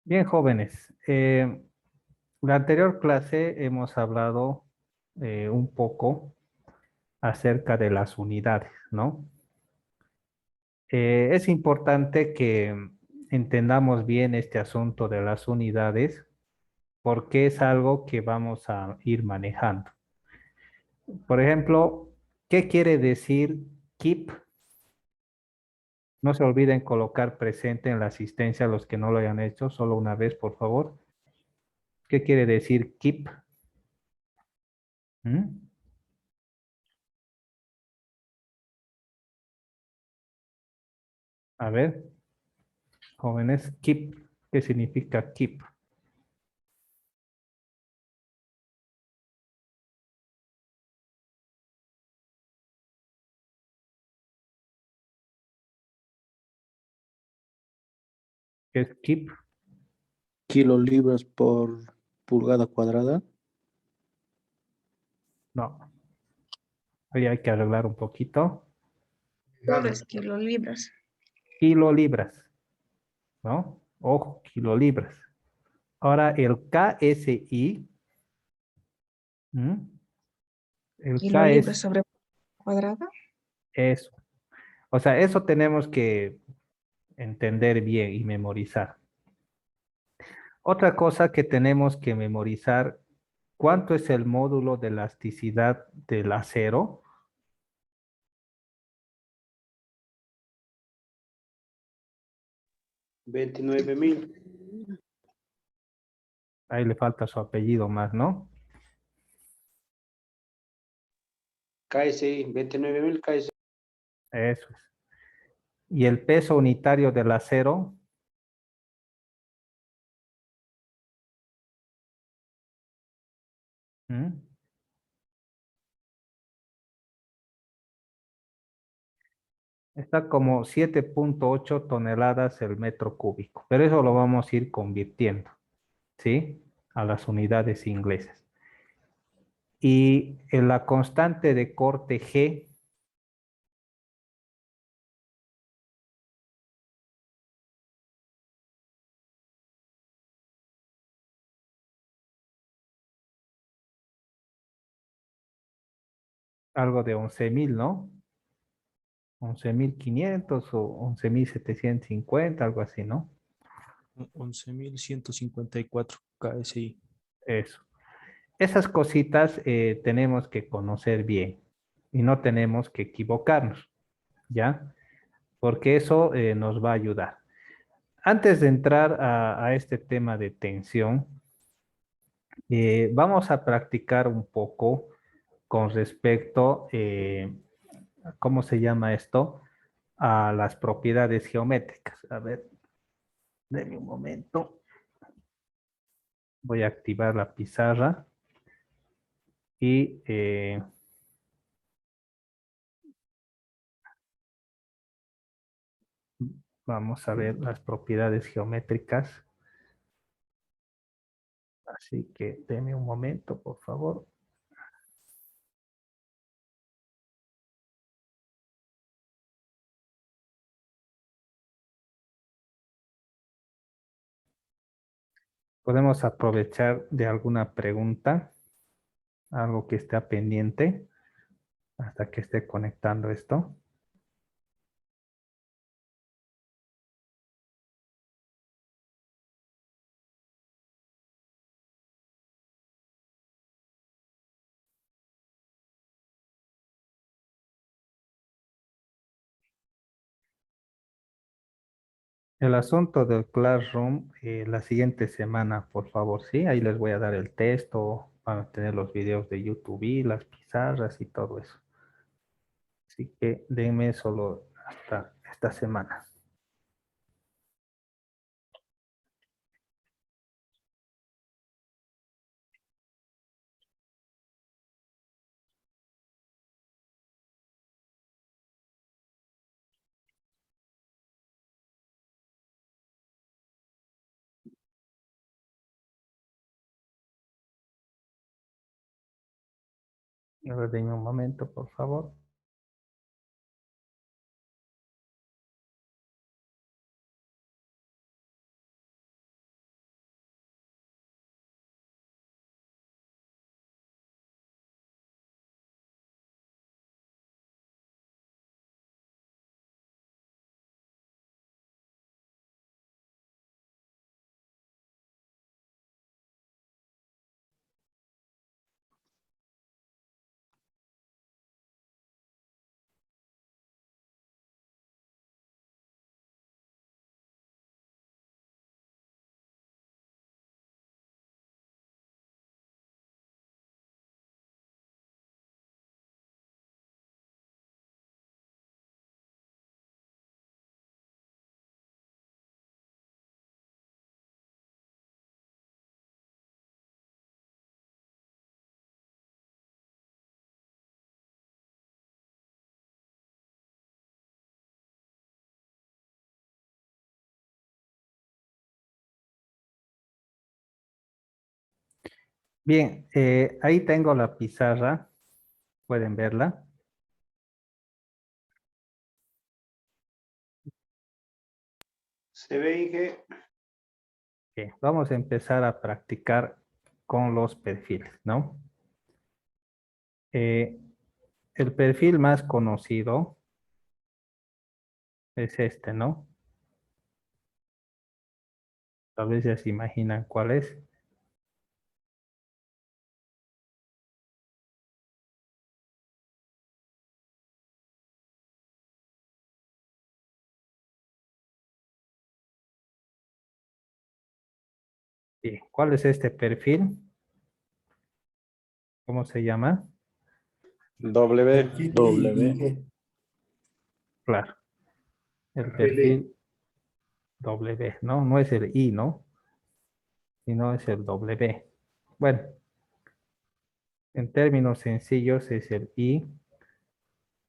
Bien, jóvenes, la anterior clase hemos hablado un poco acerca de las unidades, ¿no? Es importante que entendamos bien este asunto de las unidades porque es algo que vamos a ir manejando. Por ejemplo, ¿qué quiere decir keep? No se olviden colocar presente en la asistencia a los que no lo hayan hecho, solo una vez, por favor. ¿Qué quiere decir keep? ¿Mm? A ver. Jóvenes, keep. ¿Qué significa keep? ¿Qué es keep? Kilolibras por pulgada cuadrada. No, ahí hay que arreglar un poquito. Solo es kilolibras. Kilolibras, ¿no? Ojo, kilolibras. Ahora el KSI, ¿m? El K Kilolibras es sobre cuadrada. eso. O sea, eso tenemos que entender bien y memorizar. Otra cosa que tenemos que memorizar, ¿cuánto es el módulo de elasticidad del acero? 29.000. Ahí le falta su apellido más, ¿no? KSI, 29.000 KSI. Eso es. Y el peso unitario del acero, ¿m? Está como 7,8 toneladas el metro cúbico, pero eso lo vamos a ir convirtiendo, ¿sí? A las unidades inglesas. Y en la constante de corte G, algo de 11,000, ¿no? 11,500 o 11,750, algo así, ¿no? 11.154 KSI. Eso. Esas cositas tenemos que conocer bien y no tenemos que equivocarnos, ¿ya? Porque eso nos va a ayudar. Antes de entrar a este tema de tensión, vamos a practicar un poco con respecto, ¿cómo se llama esto? A las propiedades geométricas. A ver, denme un momento. Voy a activar la pizarra y vamos a ver las propiedades geométricas. Así que denme un momento, por favor. Podemos aprovechar de alguna pregunta, algo que esté pendiente hasta que esté conectando esto. El asunto del Classroom, la siguiente semana, por favor, sí, ahí les voy a dar el texto, van a tener los videos de YouTube y las pizarras y todo eso. Así que denme solo hasta esta semana. A ver, denme un momento, por favor. Bien, ahí tengo la pizarra. Pueden verla. Se ve, Inge. Bien, vamos a empezar a practicar con los perfiles, ¿no? Eh, el perfil más conocido es este, ¿no? Tal vez ya se imaginan cuál es. Bien, ¿cuál es este perfil? ¿Cómo se llama? W. W. Claro, el perfil W, ¿no? No es el I, ¿no? Sino es el W. Bueno, en términos sencillos es el I,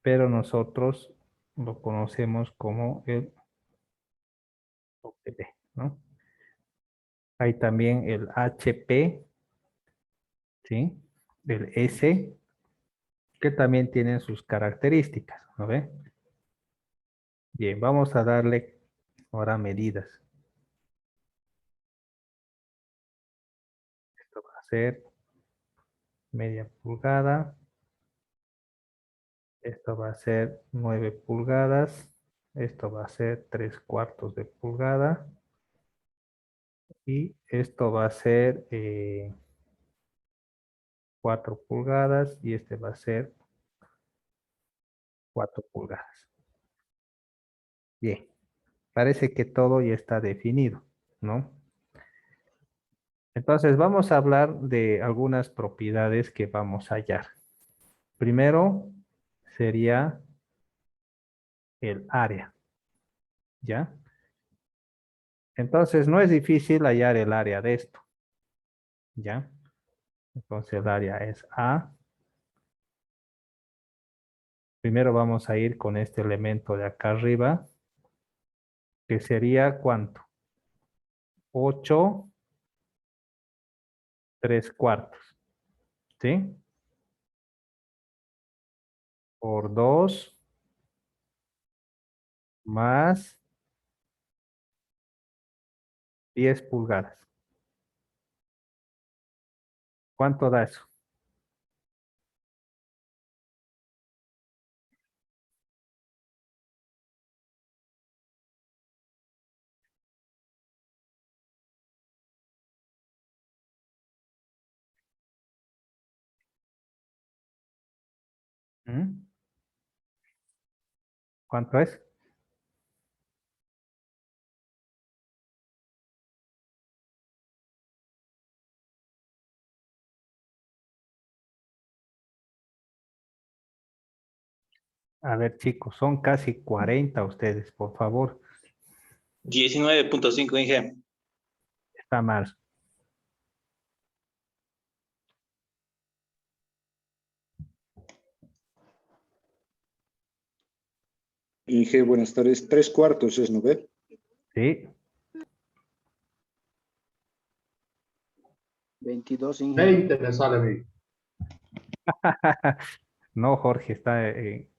pero nosotros lo conocemos como el W, ¿no? Hay también el HP, ¿sí? El S, que también tienen sus características, ¿no ve? Bien, vamos a darle ahora medidas. Esto va a ser media pulgada. Esto va a ser 9 pulgadas. Esto va a ser 3/4 de pulgada. Y esto va a ser 4 pulgadas. Y este va a ser 4 pulgadas. Bien, parece que todo ya está definido, ¿no? Entonces vamos a hablar de algunas propiedades que vamos a hallar. Primero sería el área, ¿ya? Entonces no es difícil hallar el área de esto, ¿ya? Entonces el área es A. Primero vamos a ir con este elemento de acá arriba, que sería ¿cuánto? 8 3/4, ¿sí? Por 2 más 10 pulgadas. ¿Cuánto da eso? ¿Mm? ¿Cuánto es? A ver, chicos, son casi 40 ustedes, por favor. 19.5 Inge. Está mal. Inge, buenas tardes. 3/4 es, ¿no ve? Sí, 22, Inge. 20 me sale a mí. no, Jorge, está.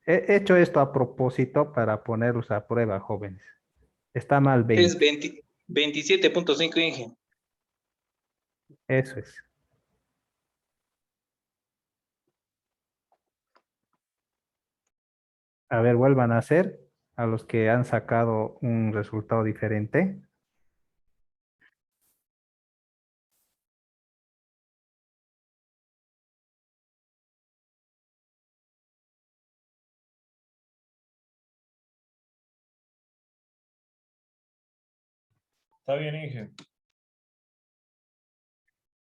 He hecho esto a propósito para ponerlos a prueba, jóvenes. Está mal Es 20. 27.5 Inge. Eso es. A ver, vuelvan a hacer a los que han sacado un resultado diferente. Está bien, Inge.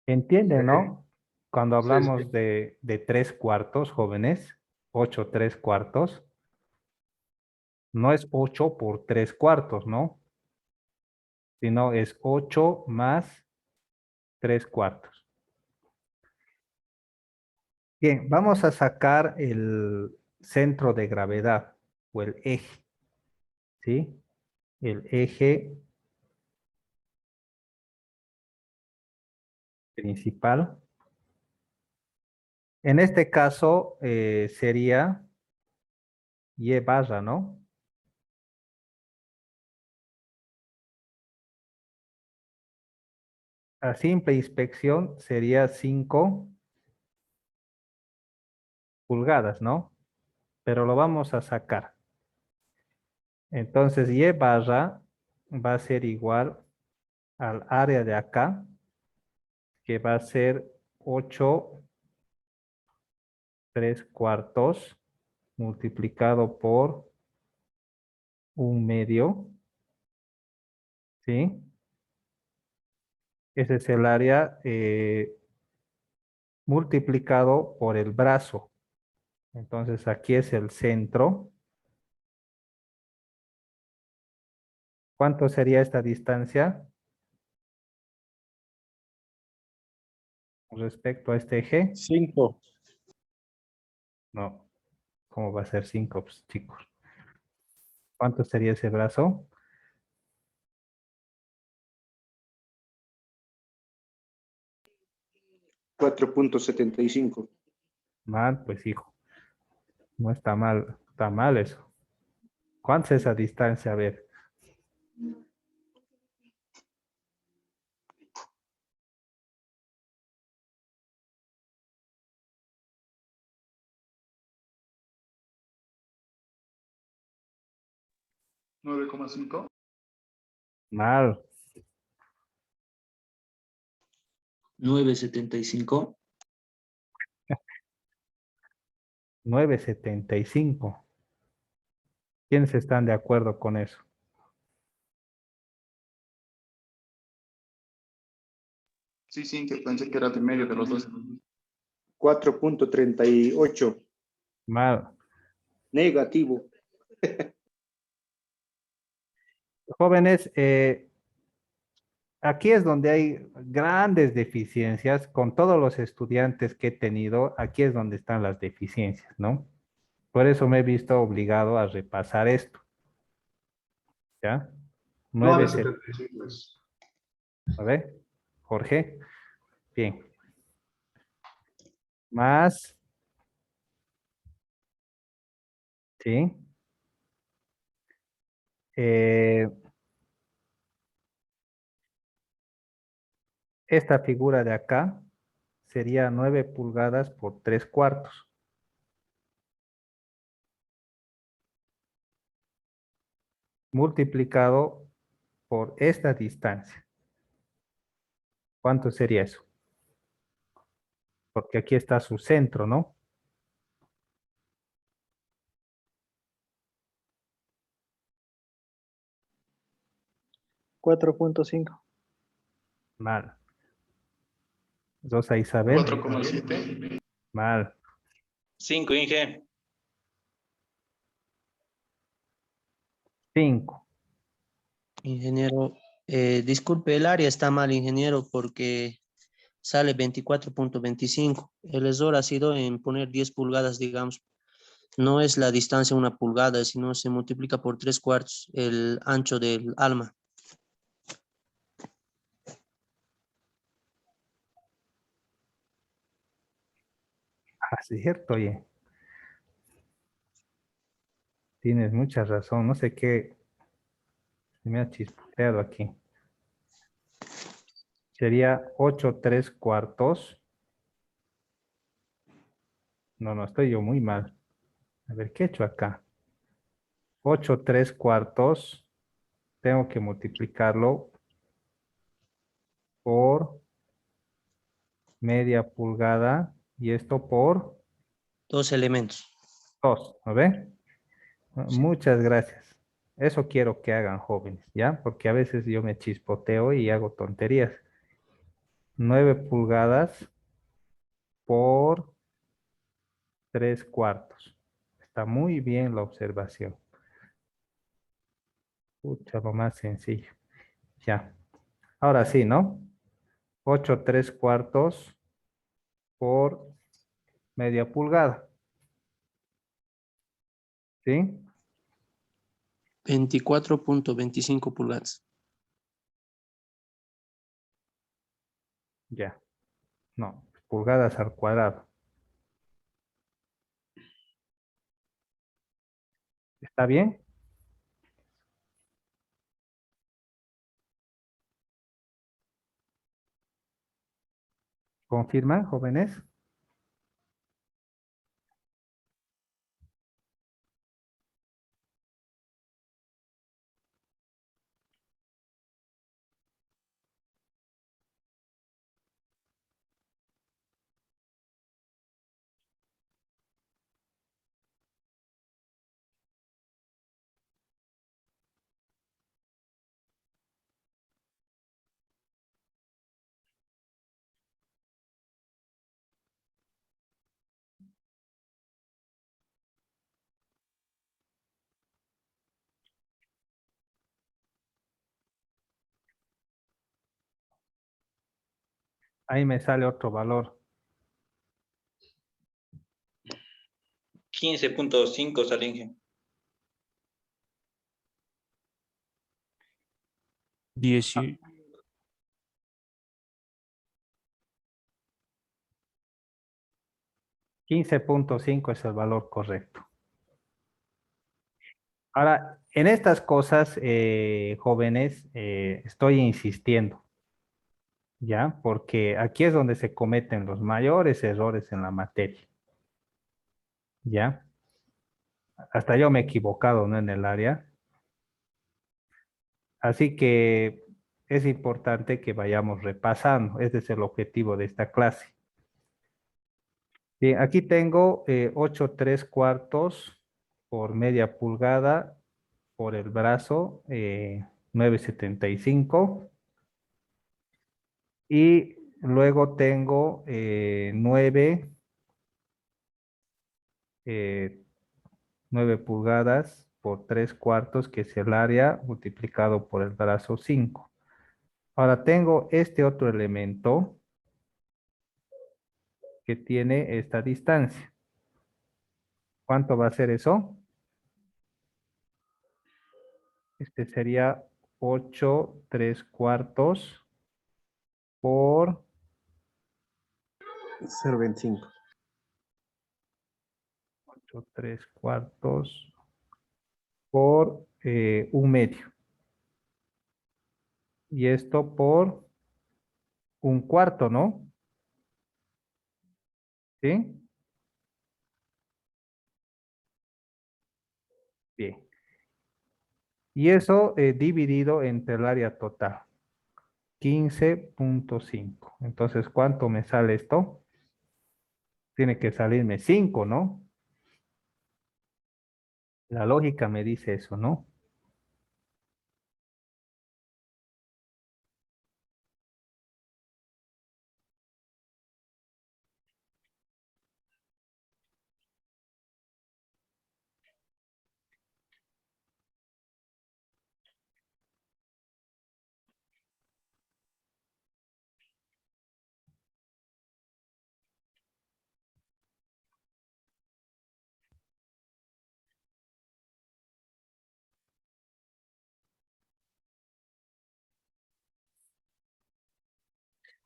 ¿Entienden, no? Cuando Sí, hablamos sí. de 3/4, jóvenes, 8 3/4, no es 8 por 3/4, ¿no? Sino es 8 más 3/4. Bien, vamos a sacar el centro de gravedad o el eje, ¿sí? El eje principal En este caso sería Y barra, ¿no? A simple inspección sería 5 pulgadas, ¿no? Pero lo vamos a sacar. Entonces, Y barra va a ser igual al área de acá, que va a ser 8 3/4 multiplicado por 1/2, ¿sí? Ese es el área multiplicado por el brazo. Entonces, aquí es el centro. ¿Cuánto sería esta distancia respecto a este eje? 5. No, ¿cómo va a ser 5, pues, chicos? ¿Cuánto sería ese brazo? 4.75. Mal, pues hijo. No está mal eso. ¿Cuánto es esa distancia? A ver, 9,5. mal, 9,75. 9,75. ¿Quiénes están de acuerdo con eso? Sí, sí, que pensé que era de medio de los dos. 4.38. Mal. Negativo. Jóvenes, aquí es donde hay grandes deficiencias. Con todos los estudiantes que he tenido, aquí es donde están las deficiencias, ¿no? Por eso me he visto obligado a repasar esto. ¿Ya? 9, 9,75 es. a ver, Jorge. Bien. Más, ¿sí? Eh, esta figura de acá sería 9 pulgadas por 3/4. Multiplicado por esta distancia. ¿Cuánto sería eso? Porque aquí está su centro, ¿no? 4.5. Mal. Rosa Isabel. 4,7. Mal. 5, Inge. 5. Ingeniero, disculpe, el área está mal, ingeniero, porque sale 24,25. El error ha sido en poner 10 pulgadas, digamos. No es la distancia 1 pulgada, sino se multiplica por 3/4 el ancho del alma. Ah, cierto, oye. Tienes mucha razón. No sé qué. Se me ha chispoteado aquí. Sería 8 3/4. No, estoy yo muy mal. A ver, ¿qué he hecho acá? 8 3/4. Tengo que multiplicarlo por media pulgada y esto por 2 elementos. 2, ¿no ve? Sí. Muchas gracias. Eso quiero que hagan jóvenes, ¿ya? Porque a veces yo me chispoteo y hago tonterías. 9 pulgadas por 3/4. Está muy bien la observación. Pucha, lo más sencillo. Ya. Ahora sí, ¿no? 8 3/4 por media pulgada. ¿Sí? 24,25 pulgadas. Ya. No, pulgadas al cuadrado. ¿Está bien? ¿Confirman, jóvenes? Ahí me sale otro valor. 15.5 sale, Inge. 10, 15.5 es el valor correcto. Ahora, en estas cosas, jóvenes, estoy insistiendo, ¿ya? Porque aquí es donde se cometen los mayores errores en la materia, ¿ya? Hasta yo me he equivocado, ¿no? En el área. Así que es importante que vayamos repasando. Ese es el objetivo de esta clase. Bien, aquí tengo 8 3/4 por media pulgada por el brazo, 9,75. Y luego tengo 9 pulgadas por 3/4, que es el área multiplicado por el brazo 5. Ahora tengo este otro elemento que tiene esta distancia. ¿Cuánto va a ser eso? Este sería 8 3/4 por 0,25. 8 3/4 por 1/2. Y esto por 1/4, ¿no? ¿Sí? Bien. Y eso dividido entre el área total. 15.5. Entonces, ¿cuánto me sale esto? Tiene que salirme 5, ¿no? La lógica me dice eso, ¿no?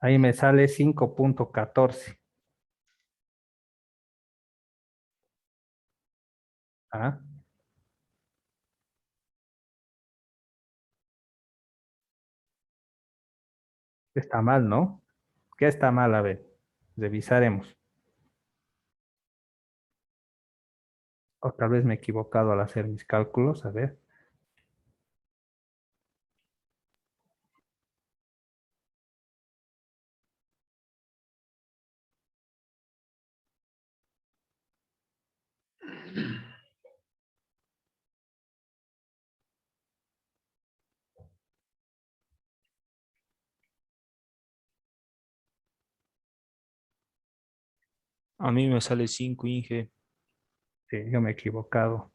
Ahí me sale 5.14. ¿Ah? Está mal, ¿no? ¿Qué está mal? A ver, revisaremos. O tal vez me he equivocado al hacer mis cálculos. A ver. a mí me sale 5, Inge. Sí, yo me he equivocado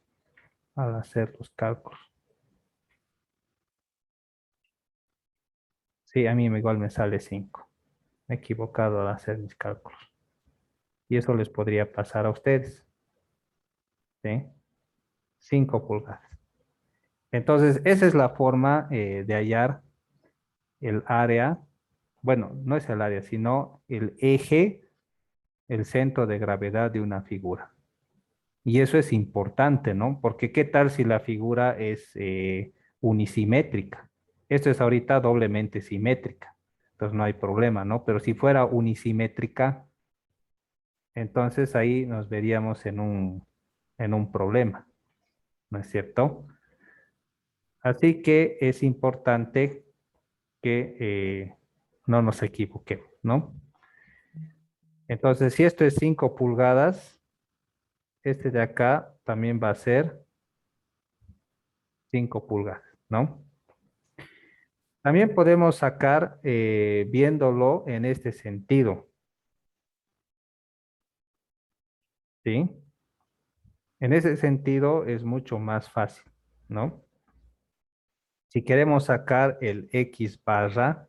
al hacer los cálculos. Sí, a mí igual me sale 5. Me he equivocado al hacer mis cálculos. Y eso les podría pasar a ustedes. ¿Sí? 5 pulgadas. Entonces, esa es la forma de hallar el área. Bueno, no es el área, sino el eje, el centro de gravedad de una figura. Y eso es importante, ¿no? Porque ¿qué tal si la figura es unisimétrica? Esto es ahorita doblemente simétrica, entonces no hay problema, ¿no? Pero si fuera unisimétrica, entonces ahí nos veríamos en un problema, ¿no es cierto? Así que es importante que no nos equivoquemos, ¿no? Entonces, si esto es 5 pulgadas, este de acá también va a ser 5 pulgadas, ¿no? También podemos sacar viéndolo en este sentido, ¿sí? En ese sentido es mucho más fácil, ¿no? Si queremos sacar el X barra,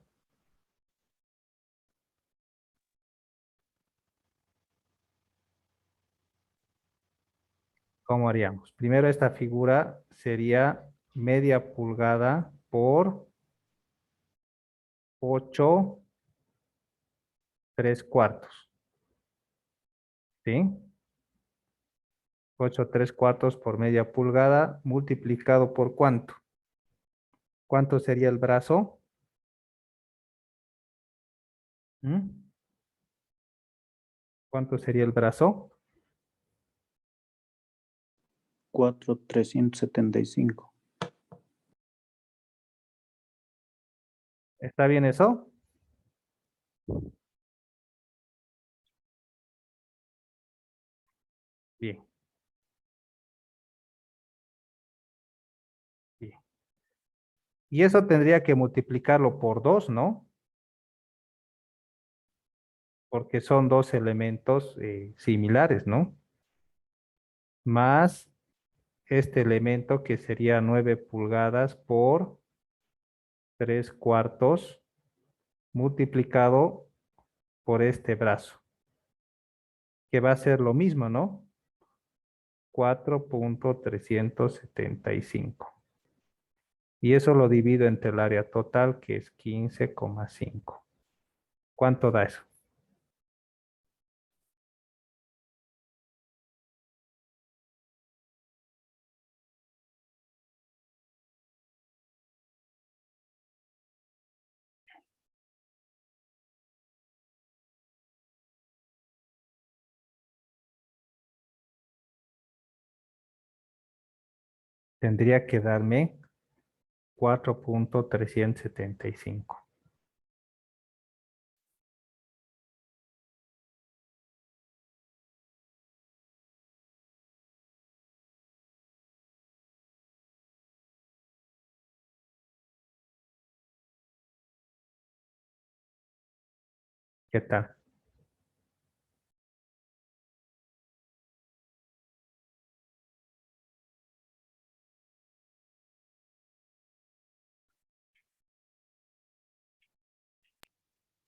¿cómo haríamos? Primero esta figura sería media pulgada por 8 3/4, ¿sí? 8 3/4 por media pulgada multiplicado por ¿cuánto? ¿Cuánto sería el brazo? ¿Mm? ¿Cuánto sería el brazo? 4,375. ¿Está bien eso? Bien, bien. Y eso tendría que multiplicarlo por 2, ¿no? Porque son dos elementos similares, ¿no? Más este elemento que sería 9 pulgadas por 3/4 multiplicado por este brazo, que va a ser lo mismo, ¿no? 4,375. Y eso lo divido entre el área total, que es 15,5. ¿Cuánto da eso? Tendría que darme 4,375. ¿Qué tal?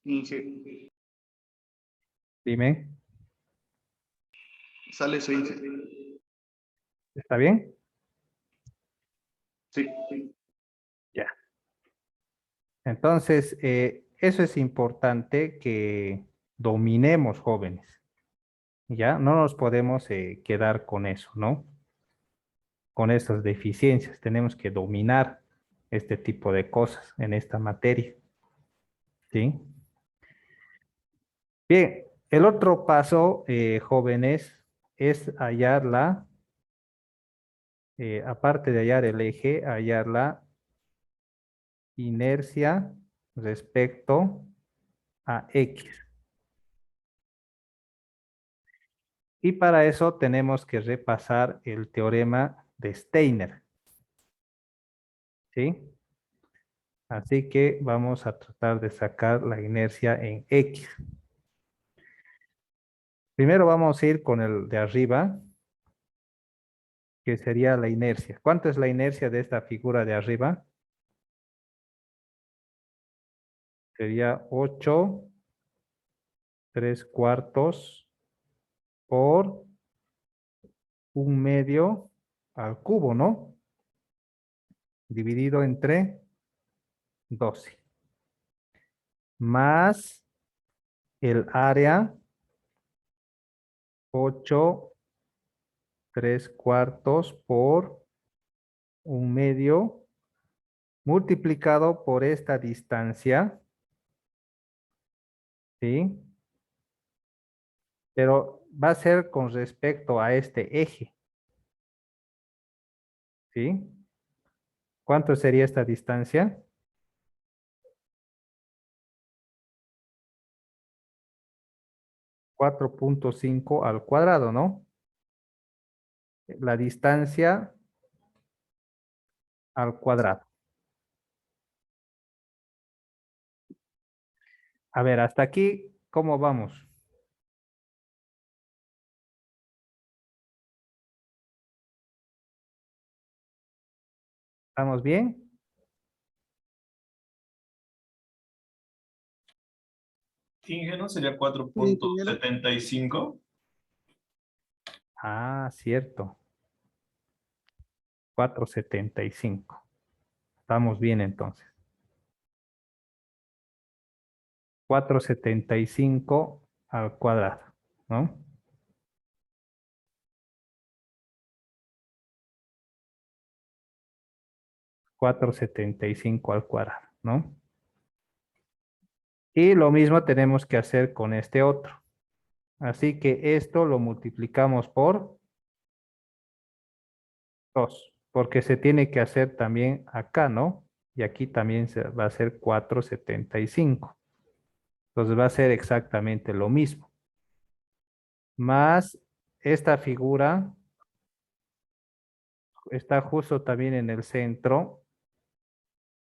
Inge. Dime, Sale eso, Inge. ¿está bien? Sí. Ya. Entonces, eso es importante que dominemos, jóvenes. Ya, no nos podemos quedar con eso, ¿no? Con esas deficiencias. Tenemos que dominar este tipo de cosas en esta materia, ¿sí? Bien, el otro paso, jóvenes, es hallar aparte de hallar el eje, hallar la inercia respecto a X. Y para eso tenemos que repasar el teorema de Steiner, ¿sí? Así que vamos a tratar de sacar la inercia en X. Primero vamos a ir con el de arriba, que sería la inercia. ¿Cuánto es la inercia de esta figura de arriba? Sería 8 3/4 por 1/2 al cubo, ¿no? Dividido entre 12. Más el área 8 3/4 por 1/2 multiplicado por esta distancia, ¿sí? Pero va a ser con respecto a este eje, ¿sí? ¿Cuánto sería esta distancia? 4.5 al cuadrado, ¿no? La distancia al cuadrado. A ver, hasta aquí, ¿cómo vamos? ¿Estamos bien? Inge, ¿no sería 4.75? Ah, cierto. 4.75. Estamos bien entonces. 4.75 al cuadrado, ¿no? $4.75 al cuadrado, ¿no? Y lo mismo tenemos que hacer con este otro. Así que esto lo multiplicamos por 2, porque se tiene que hacer también acá, ¿no? Y aquí también va a ser 4.75. Entonces va a ser exactamente lo mismo. Más esta figura está justo también en el centro.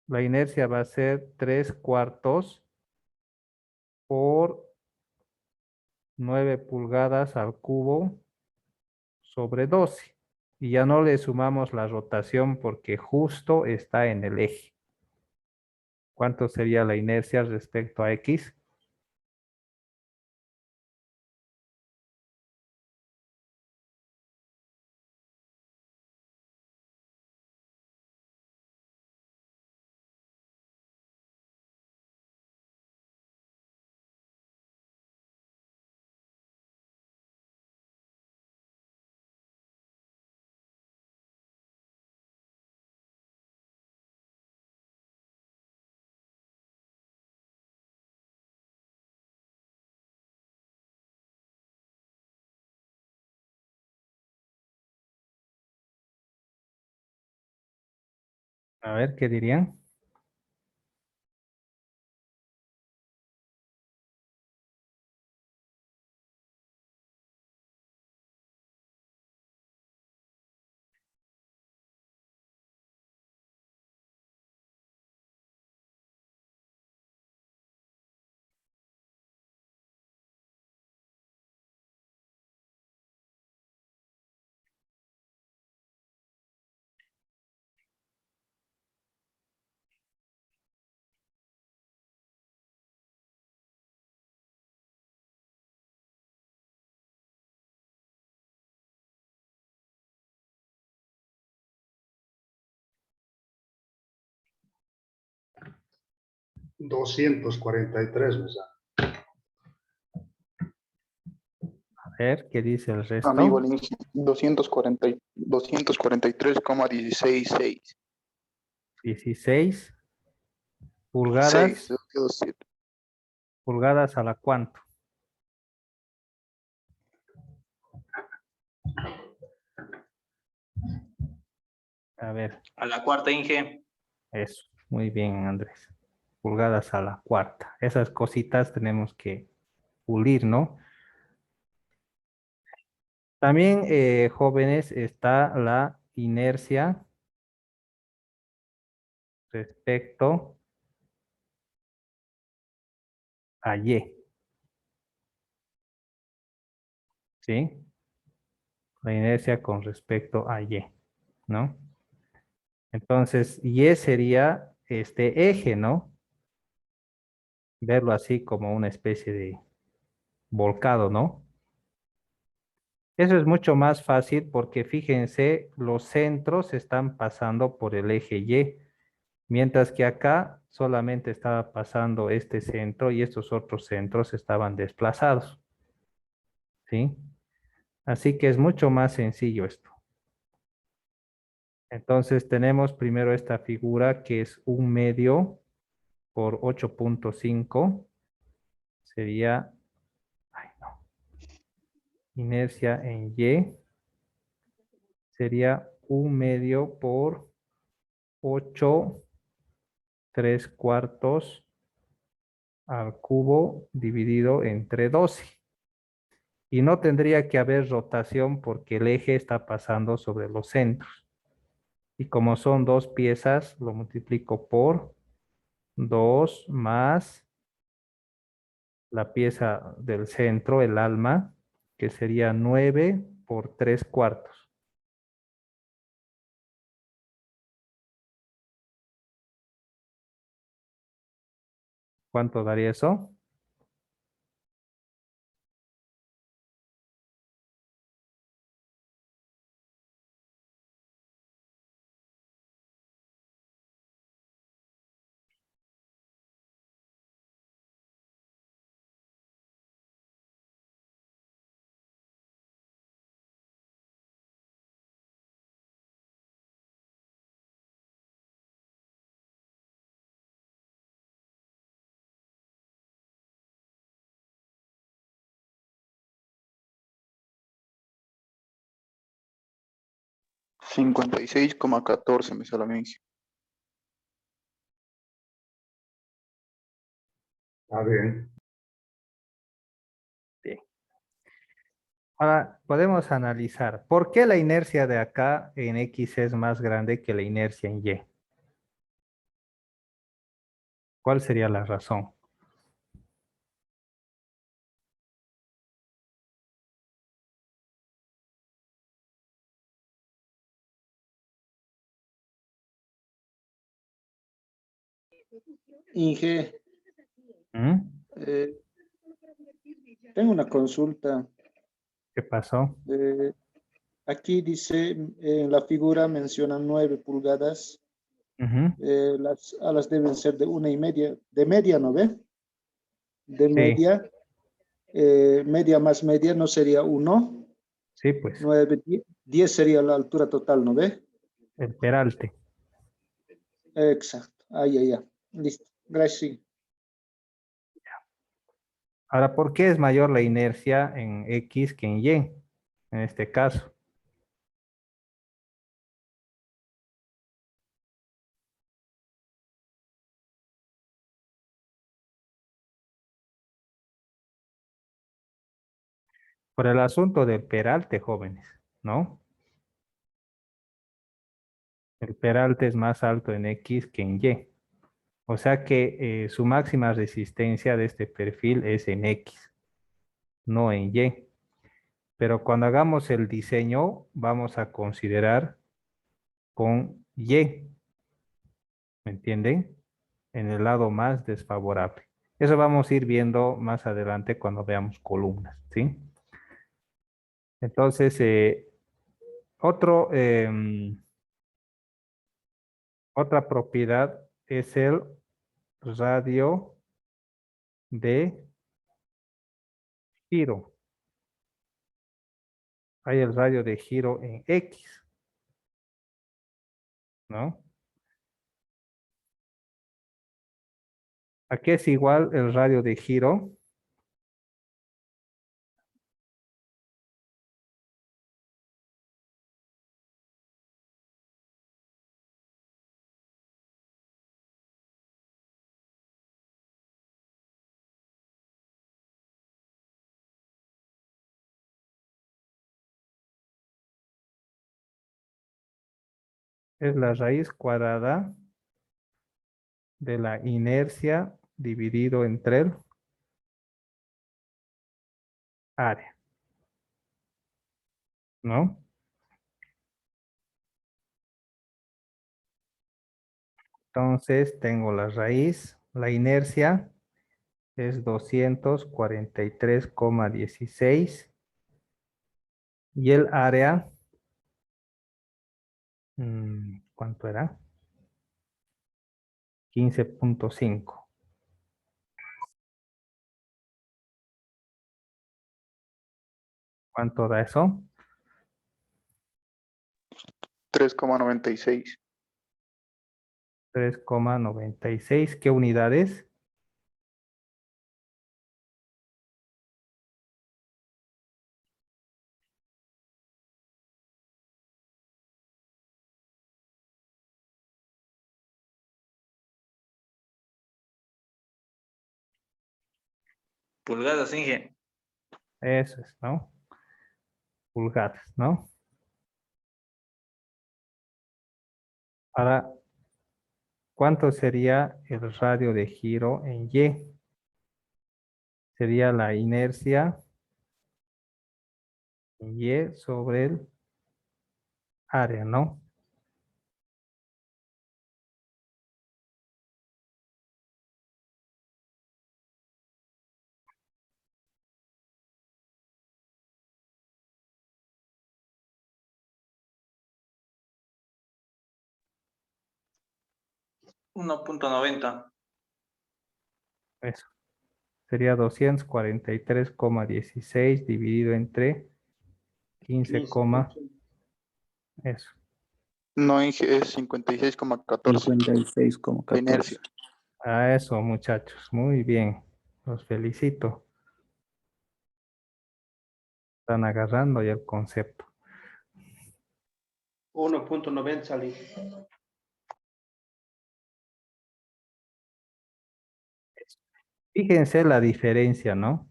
La inercia va a ser 3/4 por 9 pulgadas al cubo sobre 12. Y ya no le sumamos la rotación porque justo está en el eje. ¿Cuánto sería la inercia respecto a X? A ver, ¿qué dirían? $243, me sale. A ver, ¿qué dice el resto? Amigo, 243,166. 16 pulgadas. 6, quedó 7. ¿Pulgadas a la cuánto? A ver, A la cuarta, Inge. eso. Muy bien, Andrés. Pulgadas a la cuarta. Esas cositas tenemos que pulir, ¿no? También, jóvenes, está la inercia respecto a Y. ¿Sí? La inercia con respecto a Y, ¿no? Entonces, Y sería este eje, ¿no? Verlo así como una especie de volcado, ¿no? Eso es mucho más fácil porque fíjense, los centros están pasando por el eje Y, mientras que acá solamente estaba pasando este centro y estos otros centros estaban desplazados, ¿sí? Así que es mucho más sencillo esto. Entonces tenemos primero esta figura que es 1/2 por 8.5. Sería, ay no, inercia en Y. Sería 1/2 por 8 3/4 al cubo dividido entre 12. Y no tendría que haber rotación porque el eje está pasando sobre los centros. Y como son dos piezas, lo multiplico por 2 más la pieza del centro, el alma, que sería 9 por 3/4. ¿Cuánto daría eso? $56,14 me sale a mí. Está bien. Bien. Ahora podemos analizar por qué la inercia de acá en X es más grande que la inercia en Y. ¿Cuál sería la razón? Inge, ¿Mm? eh, tengo una consulta. ¿Qué pasó? Aquí dice, en la figura mencionan 9 pulgadas. Ujú. Las alas deben ser de 1,5. De media, ¿no ve? De Sí, media. Media más media no sería 1. sí, pues, 9, 10 sería la altura total, ¿no ve? el peralte. Exacto. Ahí, ahí, ya. Listo. Gracias. Ahora, ¿por qué es mayor la inercia en X que en Y? En este caso. Por el asunto del peralte, jóvenes, ¿no? El peralte es más alto en X que en Y. O sea que su máxima resistencia de este perfil es en X, no en Y. Pero cuando hagamos el diseño, vamos a considerar con Y, ¿me entienden? En el lado más desfavorable. Eso vamos a ir viendo más adelante cuando veamos columnas, ¿sí? Entonces, otro, otra propiedad es el radio de giro. Hay el radio de giro en X, ¿no? ¿A qué es igual el radio de giro? Es la raíz cuadrada de la inercia dividido entre el área, ¿no? Entonces tengo la raíz, la inercia es 243,16 y el área, ¿cuánto era? 15.5. ¿Cuánto da eso? 3,96. 3,96. ¿Qué unidades? Pulgadas, Inge. Eso es, ¿no? Pulgadas, ¿no? Ahora, ¿cuánto sería el radio de giro en Y? Sería la inercia en Y sobre el área, ¿no? $1.90. Eso. Sería 243,16 dividido entre 15, 15,8. eso. No, Inge, es 56,14. 56,14. La inercia. A eso, muchachos. Muy bien. Los felicito. Están agarrando ya el concepto. 1.90 salí. Fíjense la diferencia, ¿no?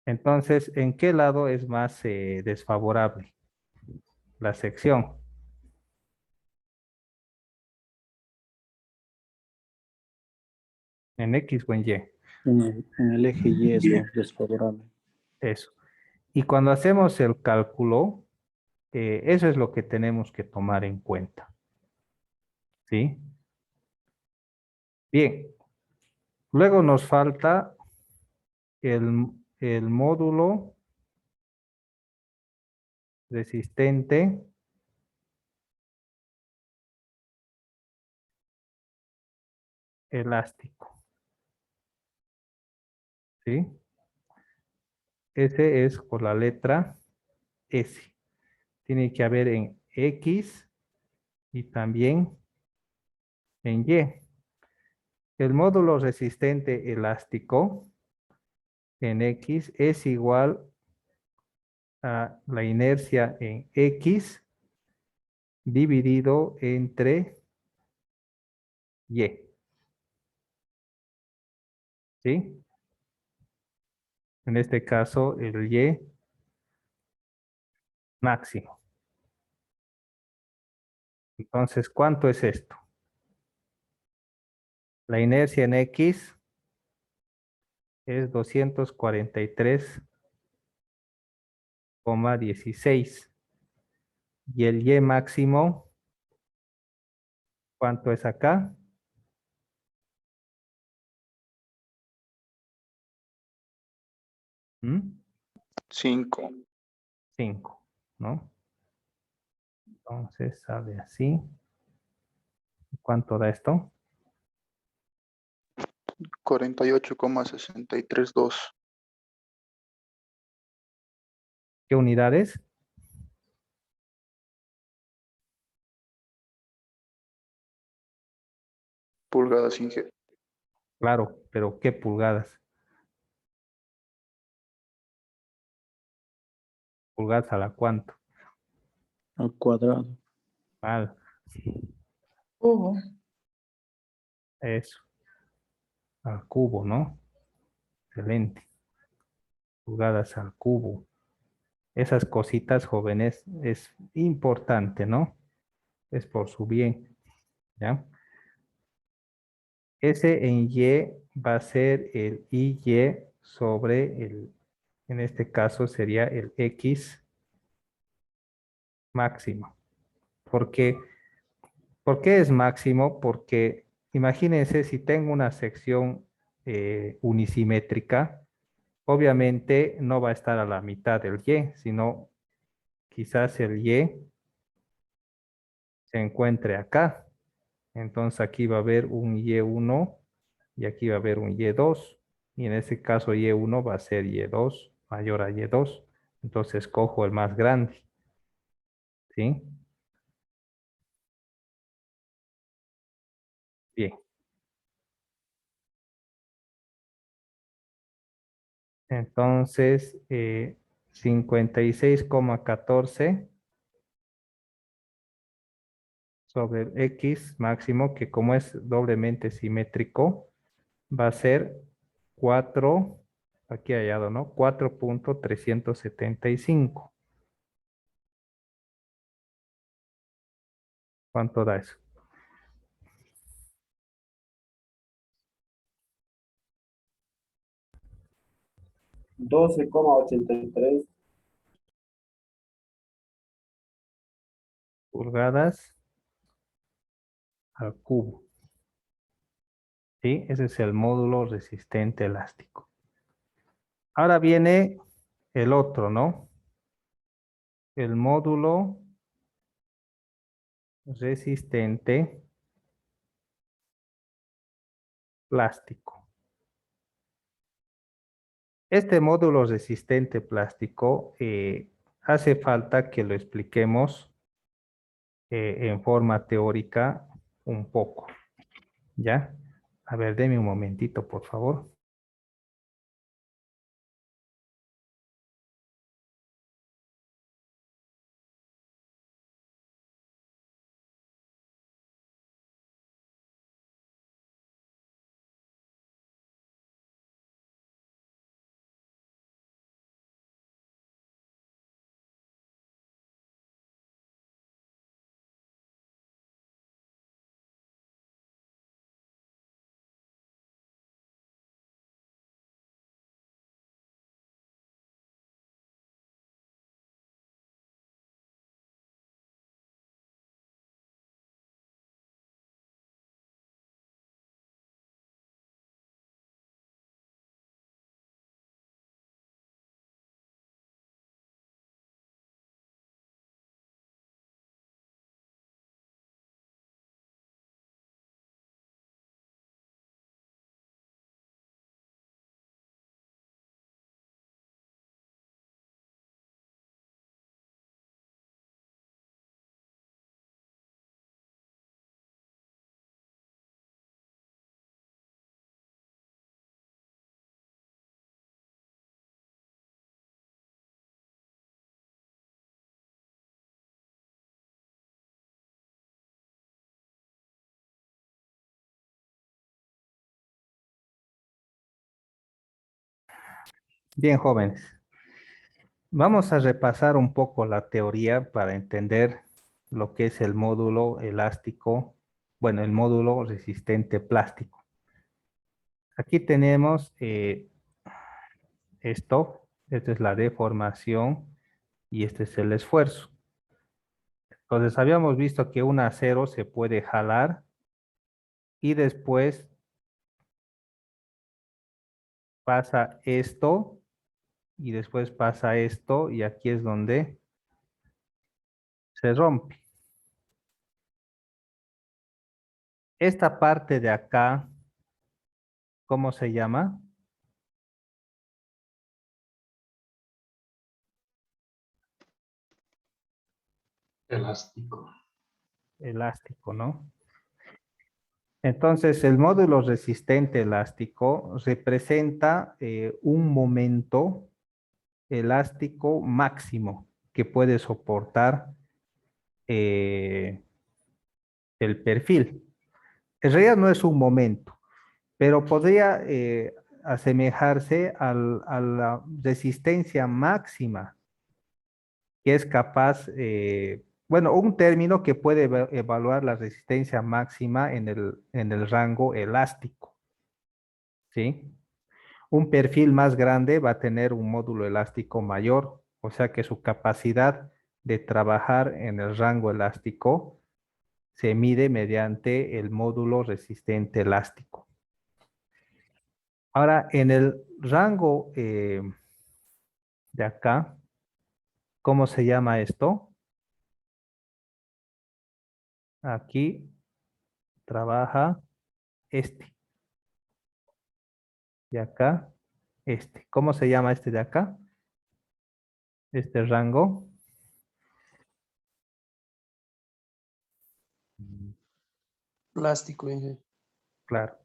Entonces, ¿en qué lado es más desfavorable? La sección. ¿En X o en Y? En el eje Y es desfavorable. Eso. Y cuando hacemos el cálculo, eso es lo que tenemos que tomar en cuenta. ¿Sí? Bien. Luego nos falta el módulo resistente elástico. ¿Sí? Ese es con la letra S. Tiene que haber en X y también en Y. El módulo resistente elástico en X es igual a la inercia en X dividido entre Y. ¿Sí? En este caso, el Y máximo. Entonces, ¿cuánto es esto? La inercia en X es 243,16. Y el Y máximo, ¿cuánto es acá? ¿Mm? 5. 5, ¿no? Entonces sale así. ¿Cuánto da esto? 48,632. ¿Qué unidades? Pulgadas, Inge. Claro, pero ¿qué pulgadas? ¿Pulgadas a la cuánto? Al cuadrado. Mal. Cubo. Eso. Al cubo, ¿no? Excelente. Pulgadas al cubo. Esas cositas, jóvenes, es importante, ¿no? Es por su bien. ¿Ya? Ese en Y va a ser el IY sobre en este caso sería el X máximo. Porque, ¿por qué es máximo? Porque imagínense si tengo una sección unisimétrica, obviamente no va a estar a la mitad del Y, sino quizás el Y se encuentre acá. Entonces aquí va a haber un Y1 y aquí va a haber un Y2. Y en ese caso Y1 va a ser Y2 mayor a Y2. Entonces cojo el más grande. ¿Sí? Bien. Entonces, 56,14 sobre el X máximo, que como es doblemente simétrico, va a ser 4, aquí hallado, ¿no? 4,375. ¿Cuánto da eso? 12,83. Pulgadas al cubo. ¿Sí? Ese es el módulo resistente elástico. Ahora viene el otro, ¿no? El módulo resistente plástico. Este módulo resistente plástico hace falta que lo expliquemos en forma teórica un poco, ¿ya? A ver, deme un momentito, por favor. Bien, jóvenes. Vamos a repasar un poco la teoría para entender lo que es el módulo elástico, bueno, el módulo resistente plástico. Aquí tenemos esto, esta es la deformación y este es el esfuerzo. Entonces habíamos visto que un acero se puede jalar y después pasa esto y después pasa esto y aquí es donde se rompe. Esta parte de acá, ¿cómo se llama? Elástico. Elástico, ¿no? Entonces, el módulo resistente elástico representa un momento elástico máximo que puede soportar el perfil. En realidad no es un momento, pero podría asemejarse a la resistencia máxima que es capaz, bueno, un término que puede evaluar la resistencia máxima en el rango elástico, ¿sí? Un perfil más grande va a tener un módulo elástico mayor, o sea que su capacidad de trabajar en el rango elástico se mide mediante el módulo resistente elástico. Ahora, en el rango de acá, ¿cómo se llama esto? Aquí trabaja este. Y acá, este. ¿Cómo se llama este de acá? este rango. Plástico, Inge. Claro.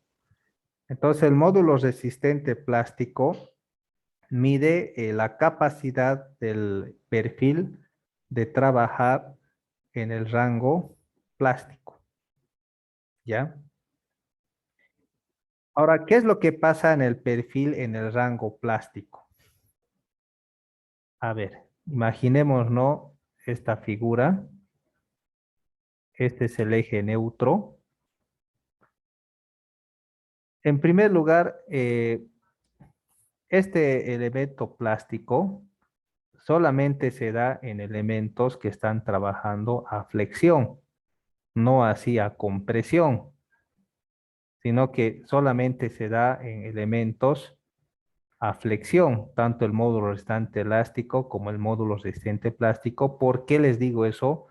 Entonces el módulo resistente plástico mide la capacidad del perfil de trabajar en el rango plástico. ¿Ya? Ahora, ¿qué es lo que pasa en el perfil en el rango plástico? A ver, imaginémonos esta figura. Este es el eje neutro. En primer lugar, este elemento plástico solamente se da en elementos que están trabajando a flexión, no así a compresión, sino que solamente se da en elementos a flexión, tanto el módulo resistente elástico como el módulo resistente plástico. ¿Por qué les digo eso?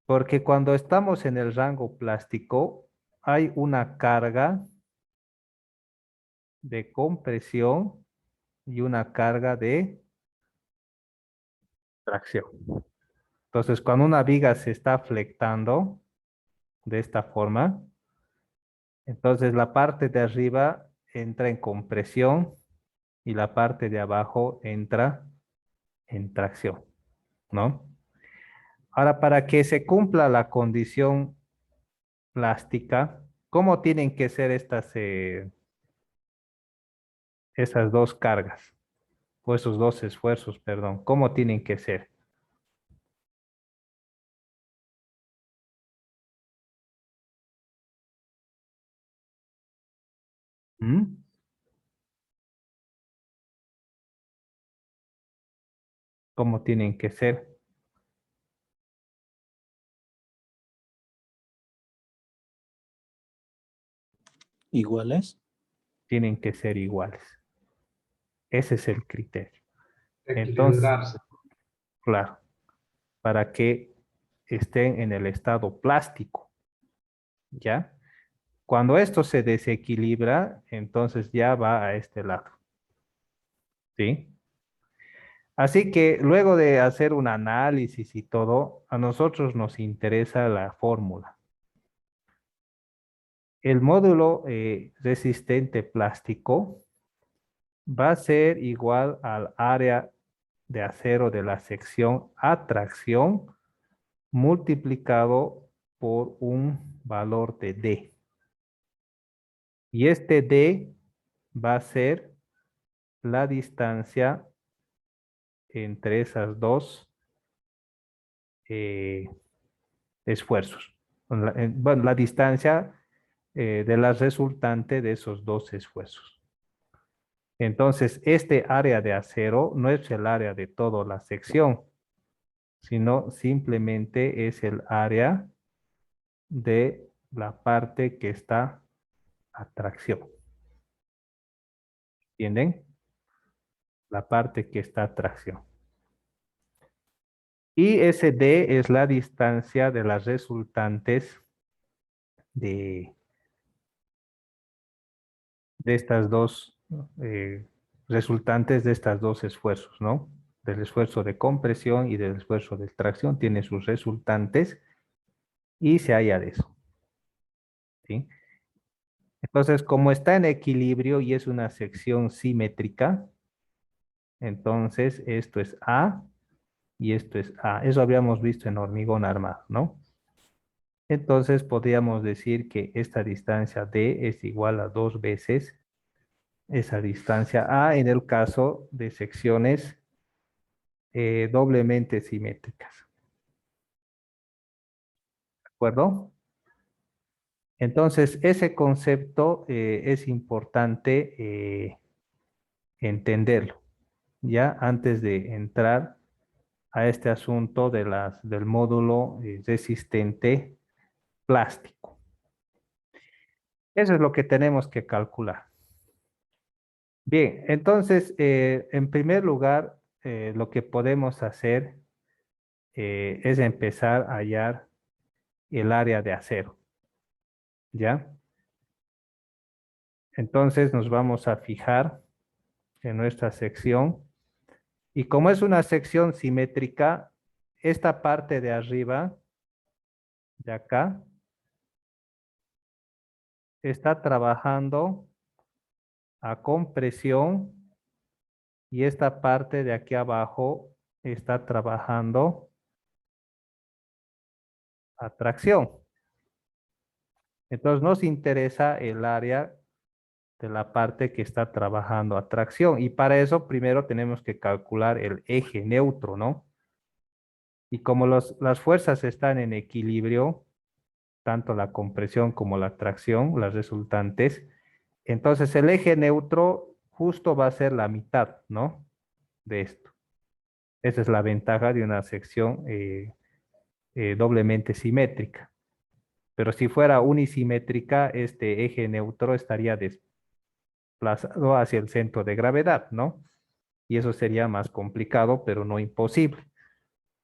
Porque cuando estamos en el rango plástico, hay una carga de compresión y una carga de tracción. Entonces, cuando una viga se está flectando de esta forma, entonces la parte de arriba entra en compresión y la parte de abajo entra en tracción, ¿no? Ahora, para que se cumpla la condición plástica, ¿cómo tienen que ser esas dos cargas? O esos dos esfuerzos, perdón. ¿Cómo tienen que ser? ¿Mm? ¿Cómo tienen que ser? ¿Iguales? Tienen que ser iguales. Ese es el criterio. Entonces, Equilibrarse. claro, para que estén en el estado plástico, ¿ya? Cuando esto se desequilibra, entonces ya va a este lado, ¿sí? Así que luego de hacer un análisis y todo, a nosotros nos interesa la fórmula. El módulo resistente plástico va a ser igual al área de acero de la sección a tracción multiplicado por un valor de D. Y este D va a ser la distancia entre esas dos esfuerzos. Bueno, la distancia de la resultante de esos dos esfuerzos. Entonces, este área de acero no es el área de toda la sección, sino simplemente es el área de la parte que está a tracción. ¿Entienden? La parte que está a tracción. Y ese D es la distancia de las resultantes de estas dos resultantes de estas dos esfuerzos, ¿no? Del esfuerzo de compresión y del esfuerzo de tracción, tiene sus resultantes y se halla de eso, ¿sí? Entonces, como está en equilibrio y es una sección simétrica, entonces esto es A y esto es A. Eso habíamos visto en hormigón armado, ¿no? Entonces podríamos decir que esta distancia D es igual a 2 veces esa distancia A en el caso de secciones doblemente simétricas. ¿De acuerdo? Entonces, ese concepto es importante entenderlo, ya antes de entrar a este asunto de del módulo resistente plástico. Eso es lo que tenemos que calcular. Bien, entonces, en primer lugar, lo que podemos hacer es empezar a hallar el área de acero, ¿ya? Entonces nos vamos a fijar en nuestra sección Y como es una sección simétrica, esta parte de arriba, de acá, está trabajando a compresión y esta parte de aquí abajo está trabajando a tracción. Entonces nos interesa el área de la parte que está trabajando a tracción y para eso primero tenemos que calcular el eje neutro, ¿no? Y como las fuerzas están en equilibrio, tanto la compresión como la tracción, las resultantes, entonces el eje neutro justo va a ser la mitad, ¿no? De esto. Esa es la ventaja de una sección doblemente simétrica. Pero si fuera unisimétrica, este eje neutro estaría desplazado hacia el centro de gravedad, ¿no? Y eso sería más complicado, pero no imposible.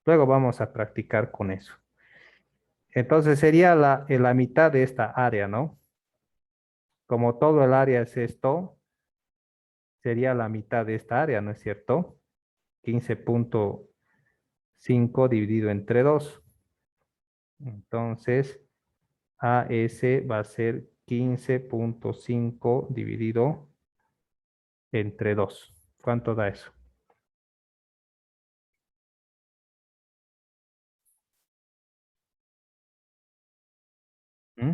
Luego vamos a practicar con eso. Entonces sería la mitad de esta área, ¿no? Como todo el área es esto, sería la mitad de esta área, ¿no es cierto? 15.5 dividido entre 2. Entonces, AS va a ser 15.5 dividido entre 2. ¿Cuánto da eso? ¿Mm?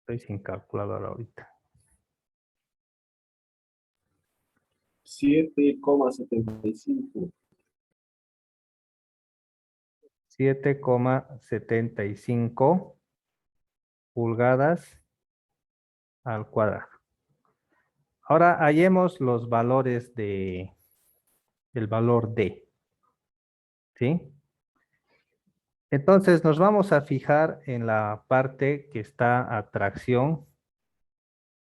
Estoy sin calculadora ahorita. 7,75. 7,75 pulgadas al cuadrado. Ahora hallemos los valores del valor D. ¿Sí? Entonces nos vamos a fijar en la parte que está a tracción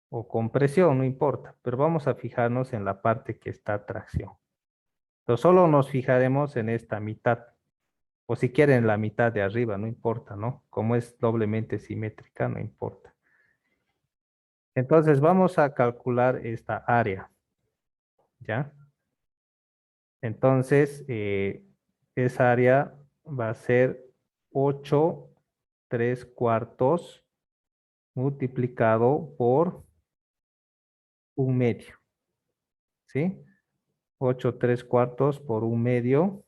o compresión, no importa, pero vamos a fijarnos en la parte que está a tracción. Entonces solo nos fijaremos en esta mitad, o si quieren la mitad de arriba, no importa, ¿no? Como es doblemente simétrica, no importa. Entonces vamos a calcular esta área, ¿ya? Entonces, esa área va a ser 8/3 multiplicado por 1/2, ¿sí? 8/3 por 1/2.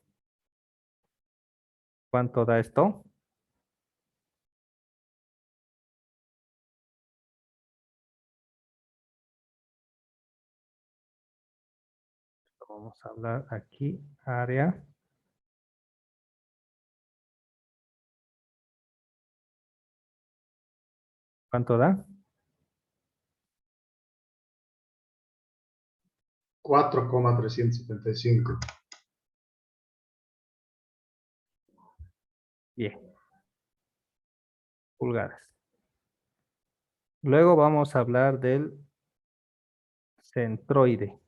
¿Cuánto da esto? Vamos a hablar aquí, área. ¿Cuánto da? 4,375. Bien. Pulgadas. Luego vamos a hablar del centroide.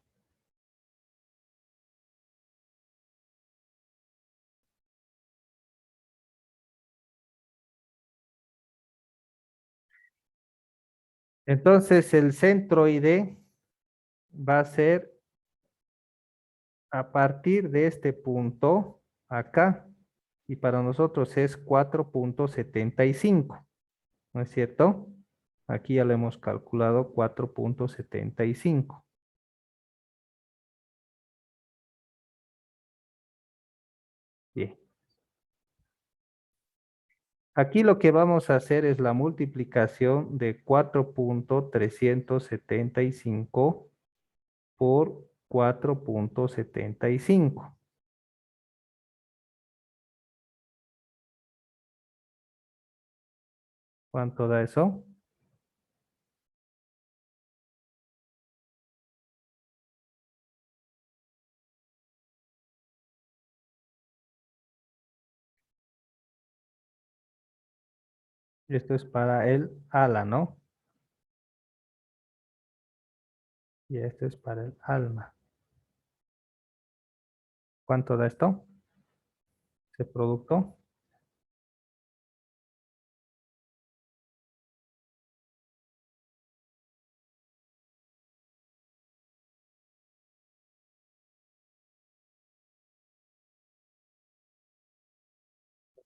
Entonces, el centroide va a ser a partir de este punto acá, y para nosotros es 4.75, ¿no es cierto? Aquí ya lo hemos calculado 4.75. Bien. Aquí lo que vamos a hacer es la multiplicación de 4.375 por 4.75. ¿Cuánto da eso? Esto es para el ala, ¿no? Y esto es para el alma. ¿Cuánto da esto? Ese producto.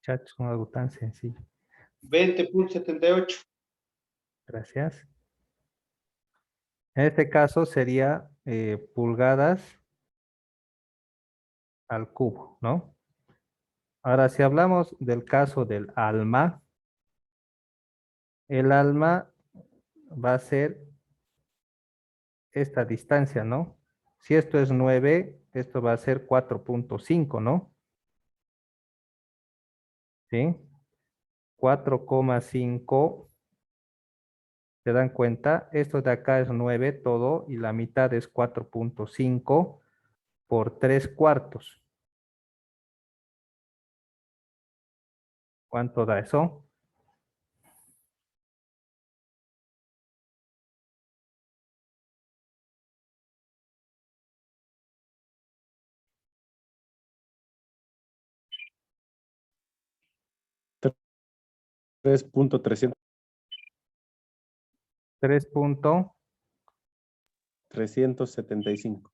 Muchachos, con algo tan sencillo. 20.78. Gracias. En este caso sería pulgadas al cubo, ¿no? Ahora, si hablamos del caso del alma, el alma va a ser esta distancia, ¿no? Si esto es 9, esto va a ser 4.5, ¿no? ¿Sí? 4,5. ¿Se dan cuenta? Esto de acá es 9 todo y la mitad es 4.5 por 3/4. ¿Cuánto da eso? Tres punto 300. 375.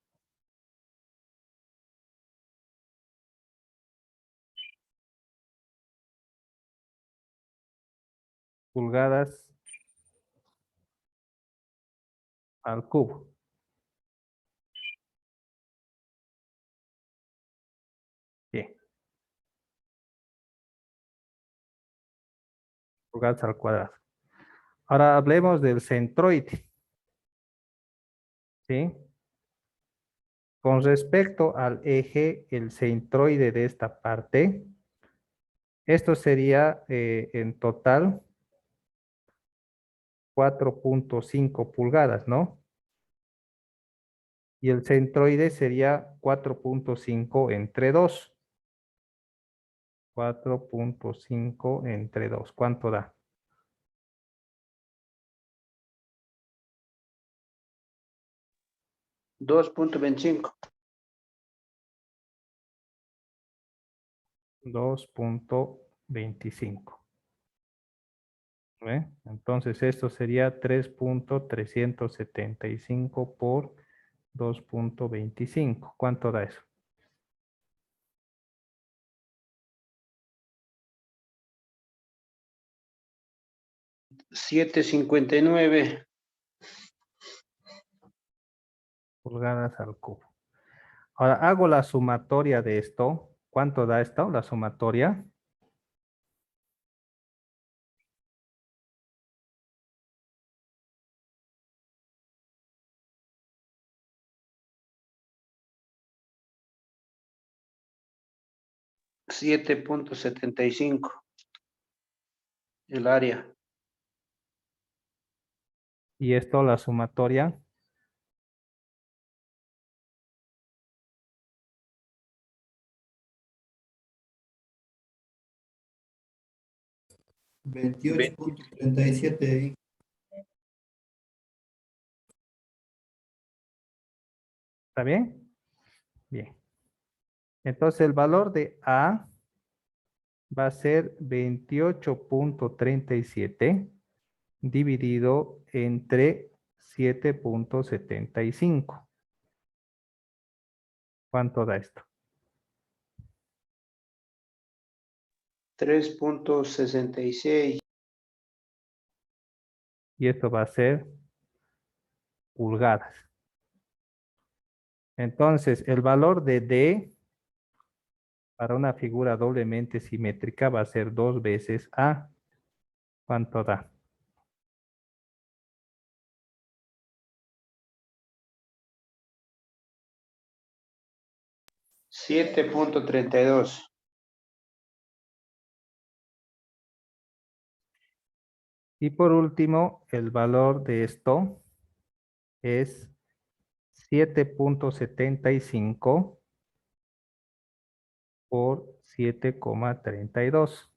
Pulgadas al cubo. Bien. Pulgadas al cuadrado. Ahora hablemos del centroide. ¿Sí? Con respecto al eje, el centroide de esta parte, esto sería en total 4.5 pulgadas, ¿no? Y el centroide sería 4.5 entre 2. 4.5 entre 2. ¿Cuánto da? 2.25. 2.25. ¿Ve? Entonces esto sería 3.375 por 2.25. ¿Cuánto da eso? 7.59. Pulgadas al cubo. Ahora hago la sumatoria de esto. ¿Cuánto da esto? La sumatoria. $7.75. El área. Y esto, la sumatoria. 28.37. ¿Está bien? Bien. Entonces el valor de A va a ser 28.37 dividido entre 7.75. ¿Cuánto da esto? 3.66. Y esto va a ser pulgadas. Entonces, el valor de D para una figura doblemente simétrica va a ser 2 veces A. ¿Cuánto da? 7.32. Y por último, el valor de esto es 7.75 por 7,32.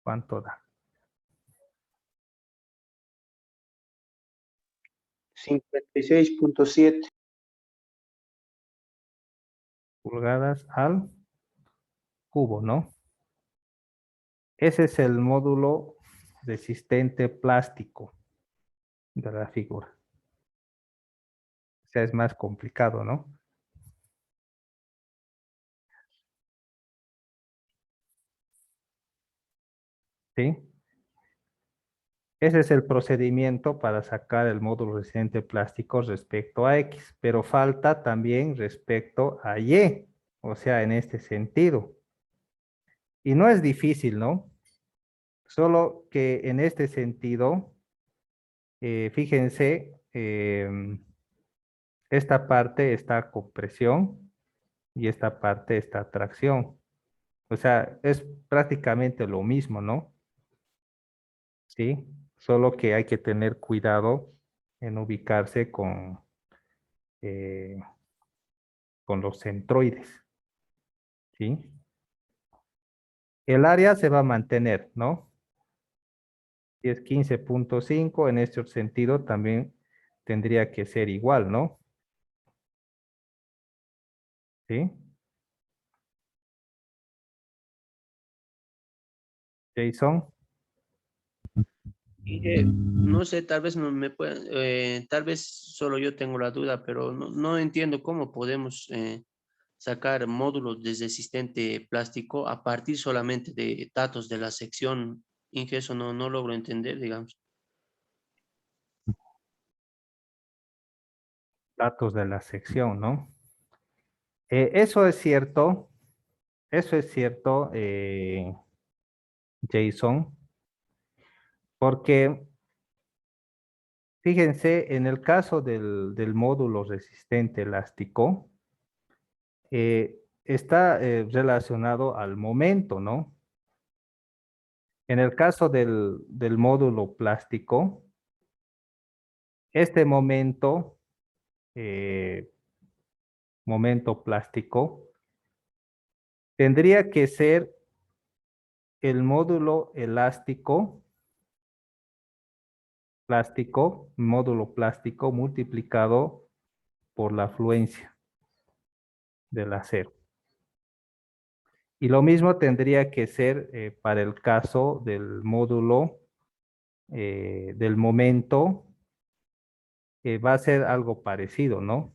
¿Cuánto da? 56.7. Pulgadas al cubo, ¿no? Ese es el módulo resistente plástico de la figura. O sea, es más complicado, ¿no? ¿sí? Ese es el procedimiento para sacar el módulo resistente plástico respecto a X, pero falta también respecto a Y, o sea, en este sentido. Y no es difícil, ¿no? Solo que en este sentido, fíjense, esta parte está con presión y esta parte está a tracción. O sea, es prácticamente lo mismo, ¿no? Sí, solo que hay que tener cuidado en ubicarse eh, con los centroides, ¿sí? El área se va a mantener, ¿no? Si es 15.5, en este sentido también tendría que ser igual, ¿no? ¿Sí? Jason, No sé, tal vez tal vez solo yo tengo la duda, pero no entiendo cómo podemos sacar módulos de resistente plástico a partir solamente de datos de la sección. Inge, eso no logro entender, digamos. datos de la sección, ¿no? Eso es cierto, Jason, porque fíjense, en el caso del módulo resistente elástico, está relacionado al momento, ¿no? En el caso del módulo plástico, este eh, momento plástico, tendría que ser el módulo módulo plástico multiplicado por la afluencia del acero. Y lo mismo tendría que ser para el caso del módulo del momento, va a ser algo parecido, ¿no?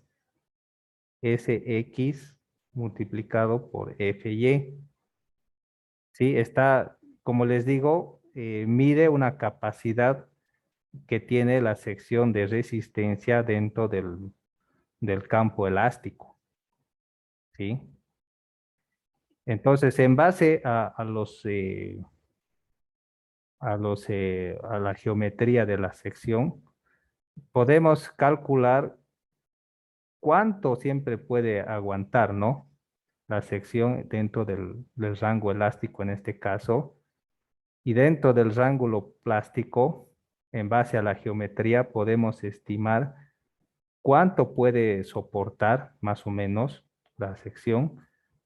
Sx multiplicado por Fy. Sí, está, como les digo, mide una capacidad que tiene la sección de resistencia dentro del campo elástico. ¿Sí? Entonces, en base a la geometría de la sección, podemos calcular cuánto siempre puede aguantar, ¿no? La sección dentro del rango elástico en este caso. Y dentro del rango plástico, en base a la geometría, podemos estimar cuánto puede soportar más o menos la sección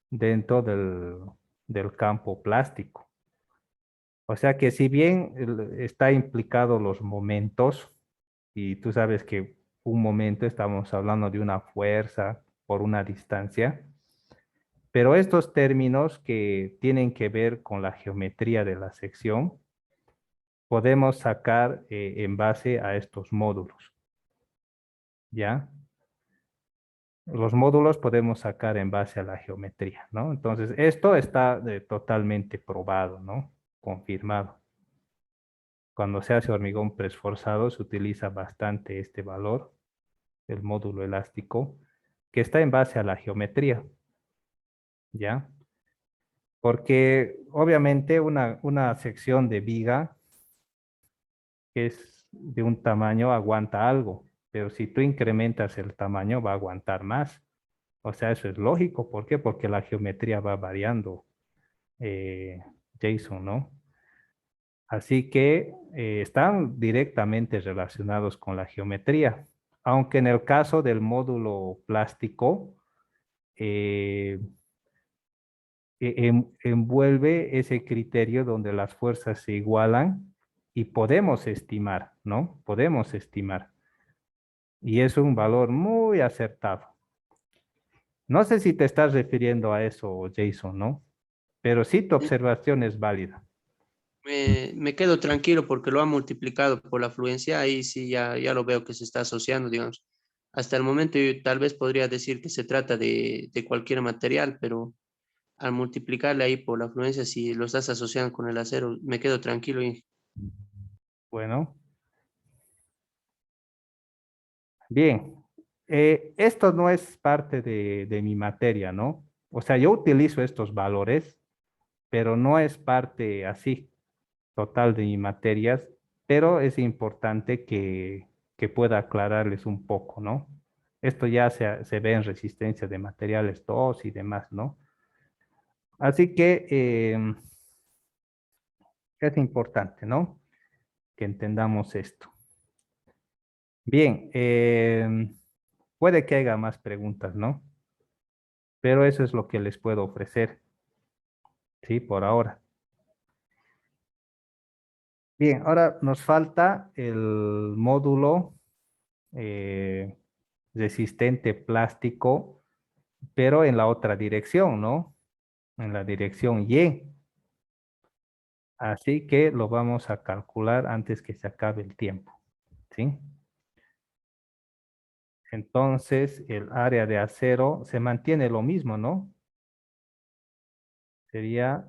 dentro del campo plástico. O sea que si bien está implicado los momentos, y tú sabes que un momento estamos hablando de una fuerza por una distancia, pero estos términos que tienen que ver con la geometría de la sección, podemos sacar en base a estos módulos, ¿ya? Los módulos podemos sacar en base a la geometría, ¿no? Entonces, esto está totalmente probado, ¿no? Confirmado. Cuando se hace hormigón preesforzado, se utiliza bastante este valor, el módulo elástico, que está en base a la geometría, ¿ya? Porque obviamente una sección de viga que es de un tamaño aguanta algo, pero si tú incrementas el tamaño va a aguantar más. O sea, eso es lógico. ¿Por qué? Porque la geometría va variando, Jason, ¿no? Así que están directamente relacionados con la geometría. Aunque en el caso del módulo plástico, eh, envuelve ese criterio donde las fuerzas se igualan y podemos estimar, ¿no? Podemos estimar. Y es un valor muy acertado. No sé si te estás refiriendo a eso, Jason, ¿no? Pero sí tu observación es válida. Me quedo tranquilo porque lo ha multiplicado por la afluencia, ahí sí ya lo veo que se está asociando, digamos. Hasta el momento yo tal vez podría decir que se trata de cualquier material, pero al multiplicarle ahí por la afluencia, si lo estás asociando con el acero, me quedo tranquilo, Inge. Bueno, bien. Esto no es parte de mi materia, ¿no? O sea, yo utilizo estos valores, pero no es parte así total de mis materias, pero es importante que pueda aclararles un poco, ¿no? Esto ya se ve en resistencia de materiales 2 y demás, ¿no? Así que es importante, ¿no? Que entendamos esto. Bien, puede que haya más preguntas, ¿no? Pero eso es lo que les puedo ofrecer, ¿sí? Por ahora. Bien, ahora nos falta el módulo eh, resistente plástico, pero en la otra dirección, ¿no? En la dirección Y. Así que lo vamos a calcular antes que se acabe el tiempo, ¿sí? Entonces, el área de acero se mantiene lo mismo, ¿no? Sería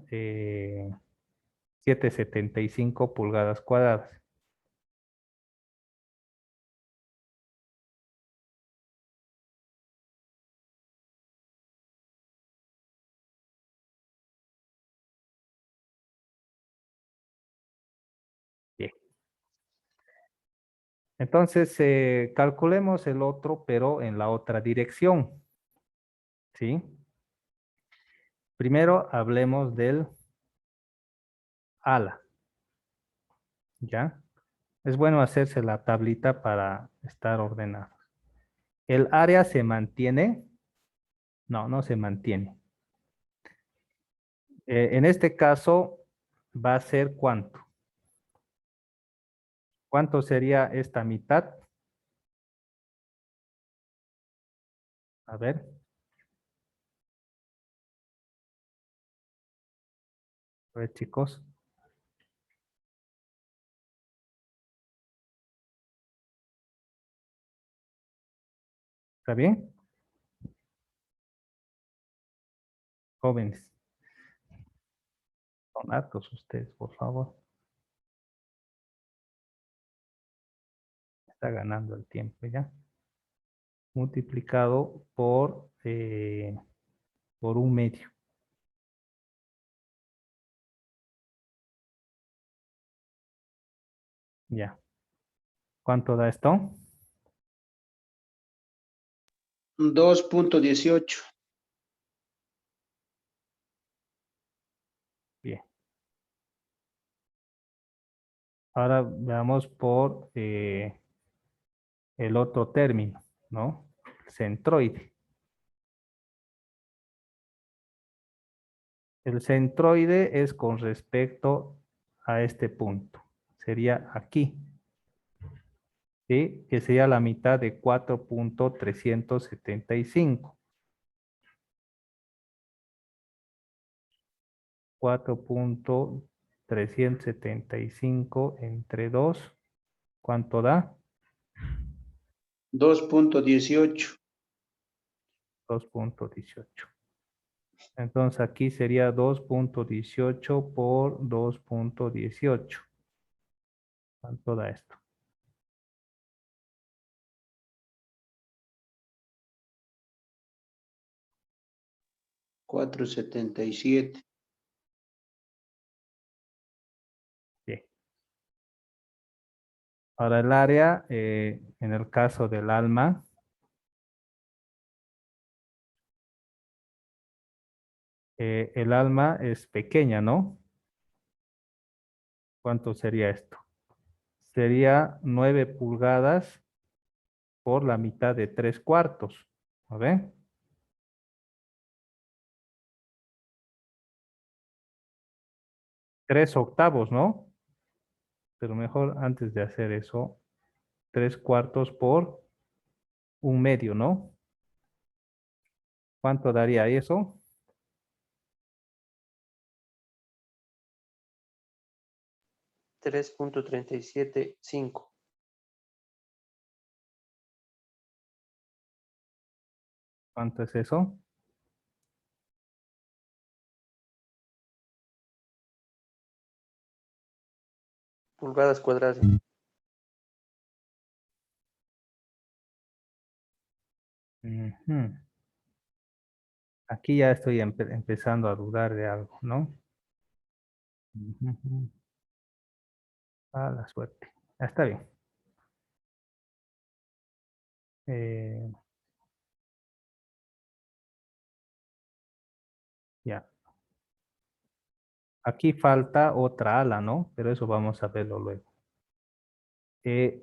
775 pulgadas cuadradas. Bien. Entonces, calculemos el otro, pero en la otra dirección, ¿sí? Primero hablemos del ala, ¿ya? Es bueno hacerse la tablita para estar ordenado. ¿El área se mantiene? No, no se mantiene. En este caso, ¿va a ser cuánto? ¿Cuánto sería esta mitad? A ver chicos. ¿Está bien? Jóvenes. Son hartos ustedes, por favor. Está ganando el tiempo ya. Multiplicado por 1/2. Ya. ¿Cuánto da esto? 2.18. Bien. Ahora veamos por el otro término, ¿no? Centroide. El centroide es con respecto a este punto. Sería aquí. ¿Sí? Que sería la mitad de 4.375. 4.375 entre 2. ¿Cuánto da? 2.18. 2.18. Entonces aquí sería 2.18 por 2.18. ¿Cuánto da esto? 4.77. Bien. Ahora el área, en el caso del alma, el alma es pequeña, ¿no? ¿Cuánto sería esto? Sería 9 pulgadas por la mitad de 3/4. ¿A ver? 3/8, ¿no? Pero mejor antes de hacer eso, 3/4 por 1/2, ¿no? ¿Cuánto daría eso? 3.375. ¿Cuánto es eso? pulgadas cuadradas. Ujú. Aquí ya estoy empezando a dudar de algo, ¿no? Ujú. A la suerte. Ya está bien. Eh, ya. Aquí falta otra ala, ¿no? Pero eso vamos a verlo luego. Eh,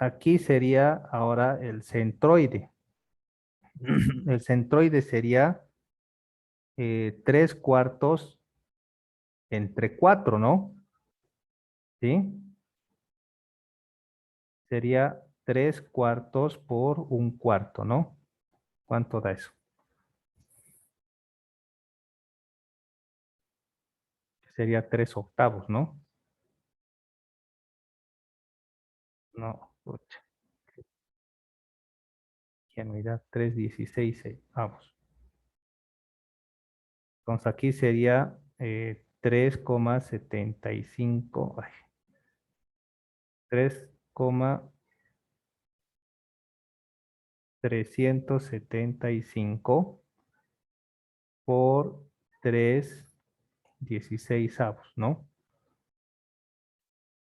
Aquí sería ahora el centroide. El centroide sería 3/4 entre 4, ¿no? ¿Sí? Sería 3/4 por 1/4, ¿no? ¿Cuánto da eso? Sería 3/8, ¿no? No, pucha. ¿Qué unidad? 3/16. Entonces aquí sería 3,75. 3,375 por 3/16, ¿no?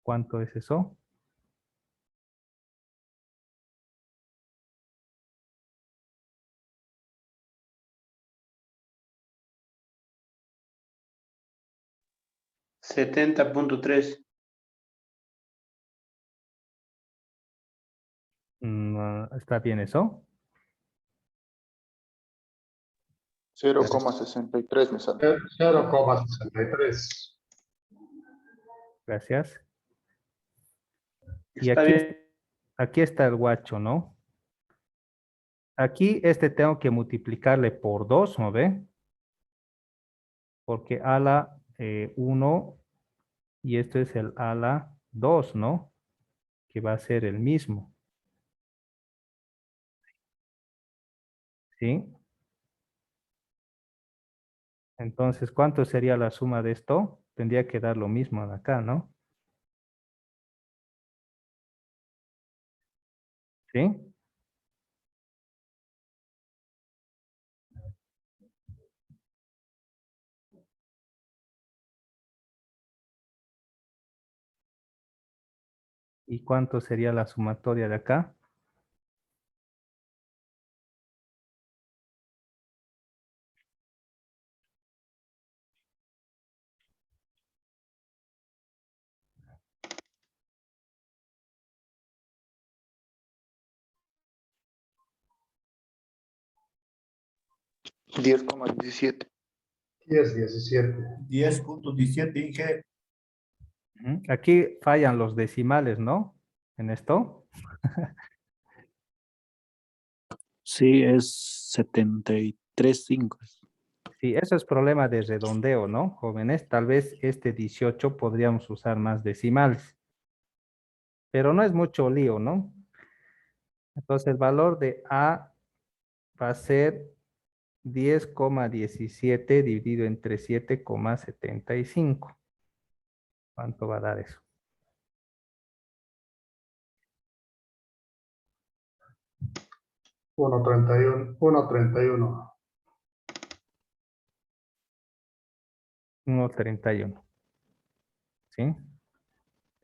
¿Cuánto es eso? $70.3. ¿Está bien eso? 0,63 me sale. 0,63. Gracias. Y Está bien. aquí está el guacho, ¿no? Aquí tengo que multiplicarle por 2, ¿no ve? Porque ala 1 y esto es el ala 2, ¿no? Que va a ser el mismo. ¿Sí? Entonces, ¿cuánto sería la suma de esto? Tendría que dar lo mismo de acá, ¿no? ¿Sí? ¿Y cuánto sería la sumatoria de acá? $10,17. 10.17, Inge. Ujú. Aquí fallan los decimales, ¿no? En esto. Sí, es 73.5. Sí, eso es problema de redondeo, ¿no, jóvenes? Tal vez este 18 podríamos usar más decimales, pero no es mucho lío, ¿no? Entonces el valor de A va a ser 10,17 dividido entre 7,75. ¿Cuánto va a dar eso? 1,31. 1,31. ¿Sí?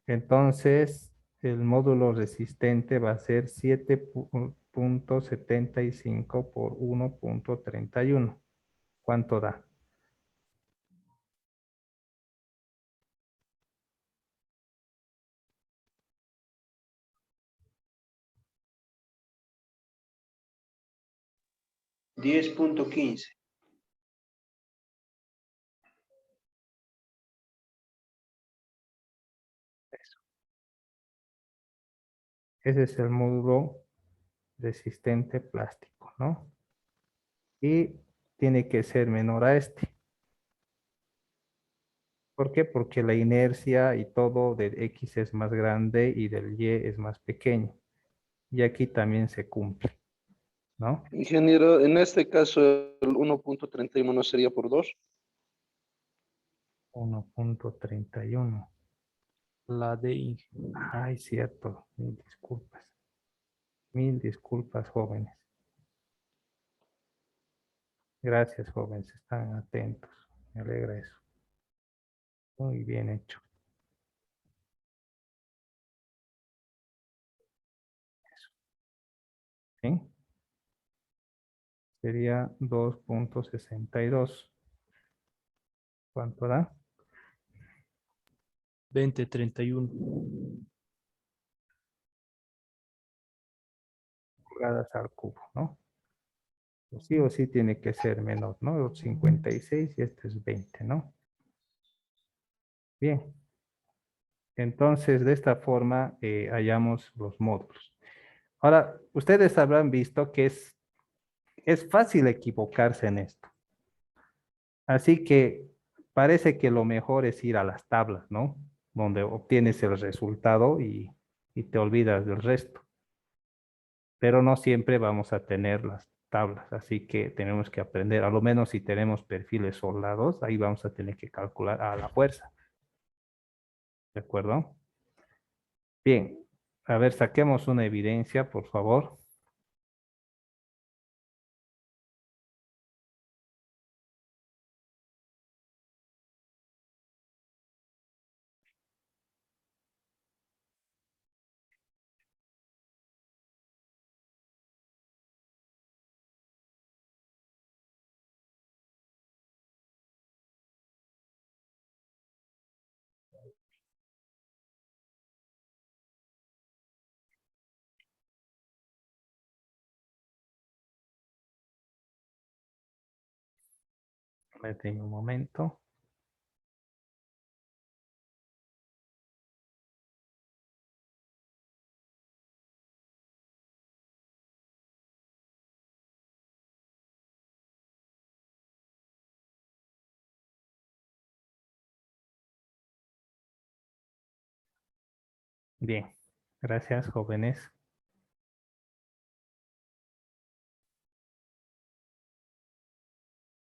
Entonces, el módulo resistente va a ser 7,75 por 1,31. ¿Cuánto da? $10.15. Ese es el módulo resistente plástico, ¿no? Y tiene que ser menor a este. ¿Por qué? Porque la inercia y todo del X es más grande y del Y es más pequeño. Y aquí también se cumple, ¿no? Ingeniero, en este caso el 1.31 no sería por 2. 1,31. La D, Inge. Ay, cierto. Mil disculpas, jóvenes. Gracias, jóvenes. Están atentos. Me alegra eso. Muy bien hecho. ¿Sí? Sería 2.62. ¿Cuánto da? 2031. Pulgadas al cubo, ¿no? Pues sí o sí tiene que ser menor, ¿no? 56 y este es 20, ¿no? Bien. Entonces, de esta forma hallamos los módulos. Ahora, ustedes habrán visto que es fácil equivocarse en esto. Así que parece que lo mejor es ir a las tablas, ¿no? Donde obtienes el resultado y te olvidas del resto. Pero no siempre vamos a tener las tablas, así que tenemos que aprender, a lo menos si tenemos perfiles soldados, ahí vamos a tener que calcular a la fuerza. ¿De acuerdo? Bien, a ver, saquemos una evidencia, por favor. Me tengo un momento. Bien, gracias, jóvenes.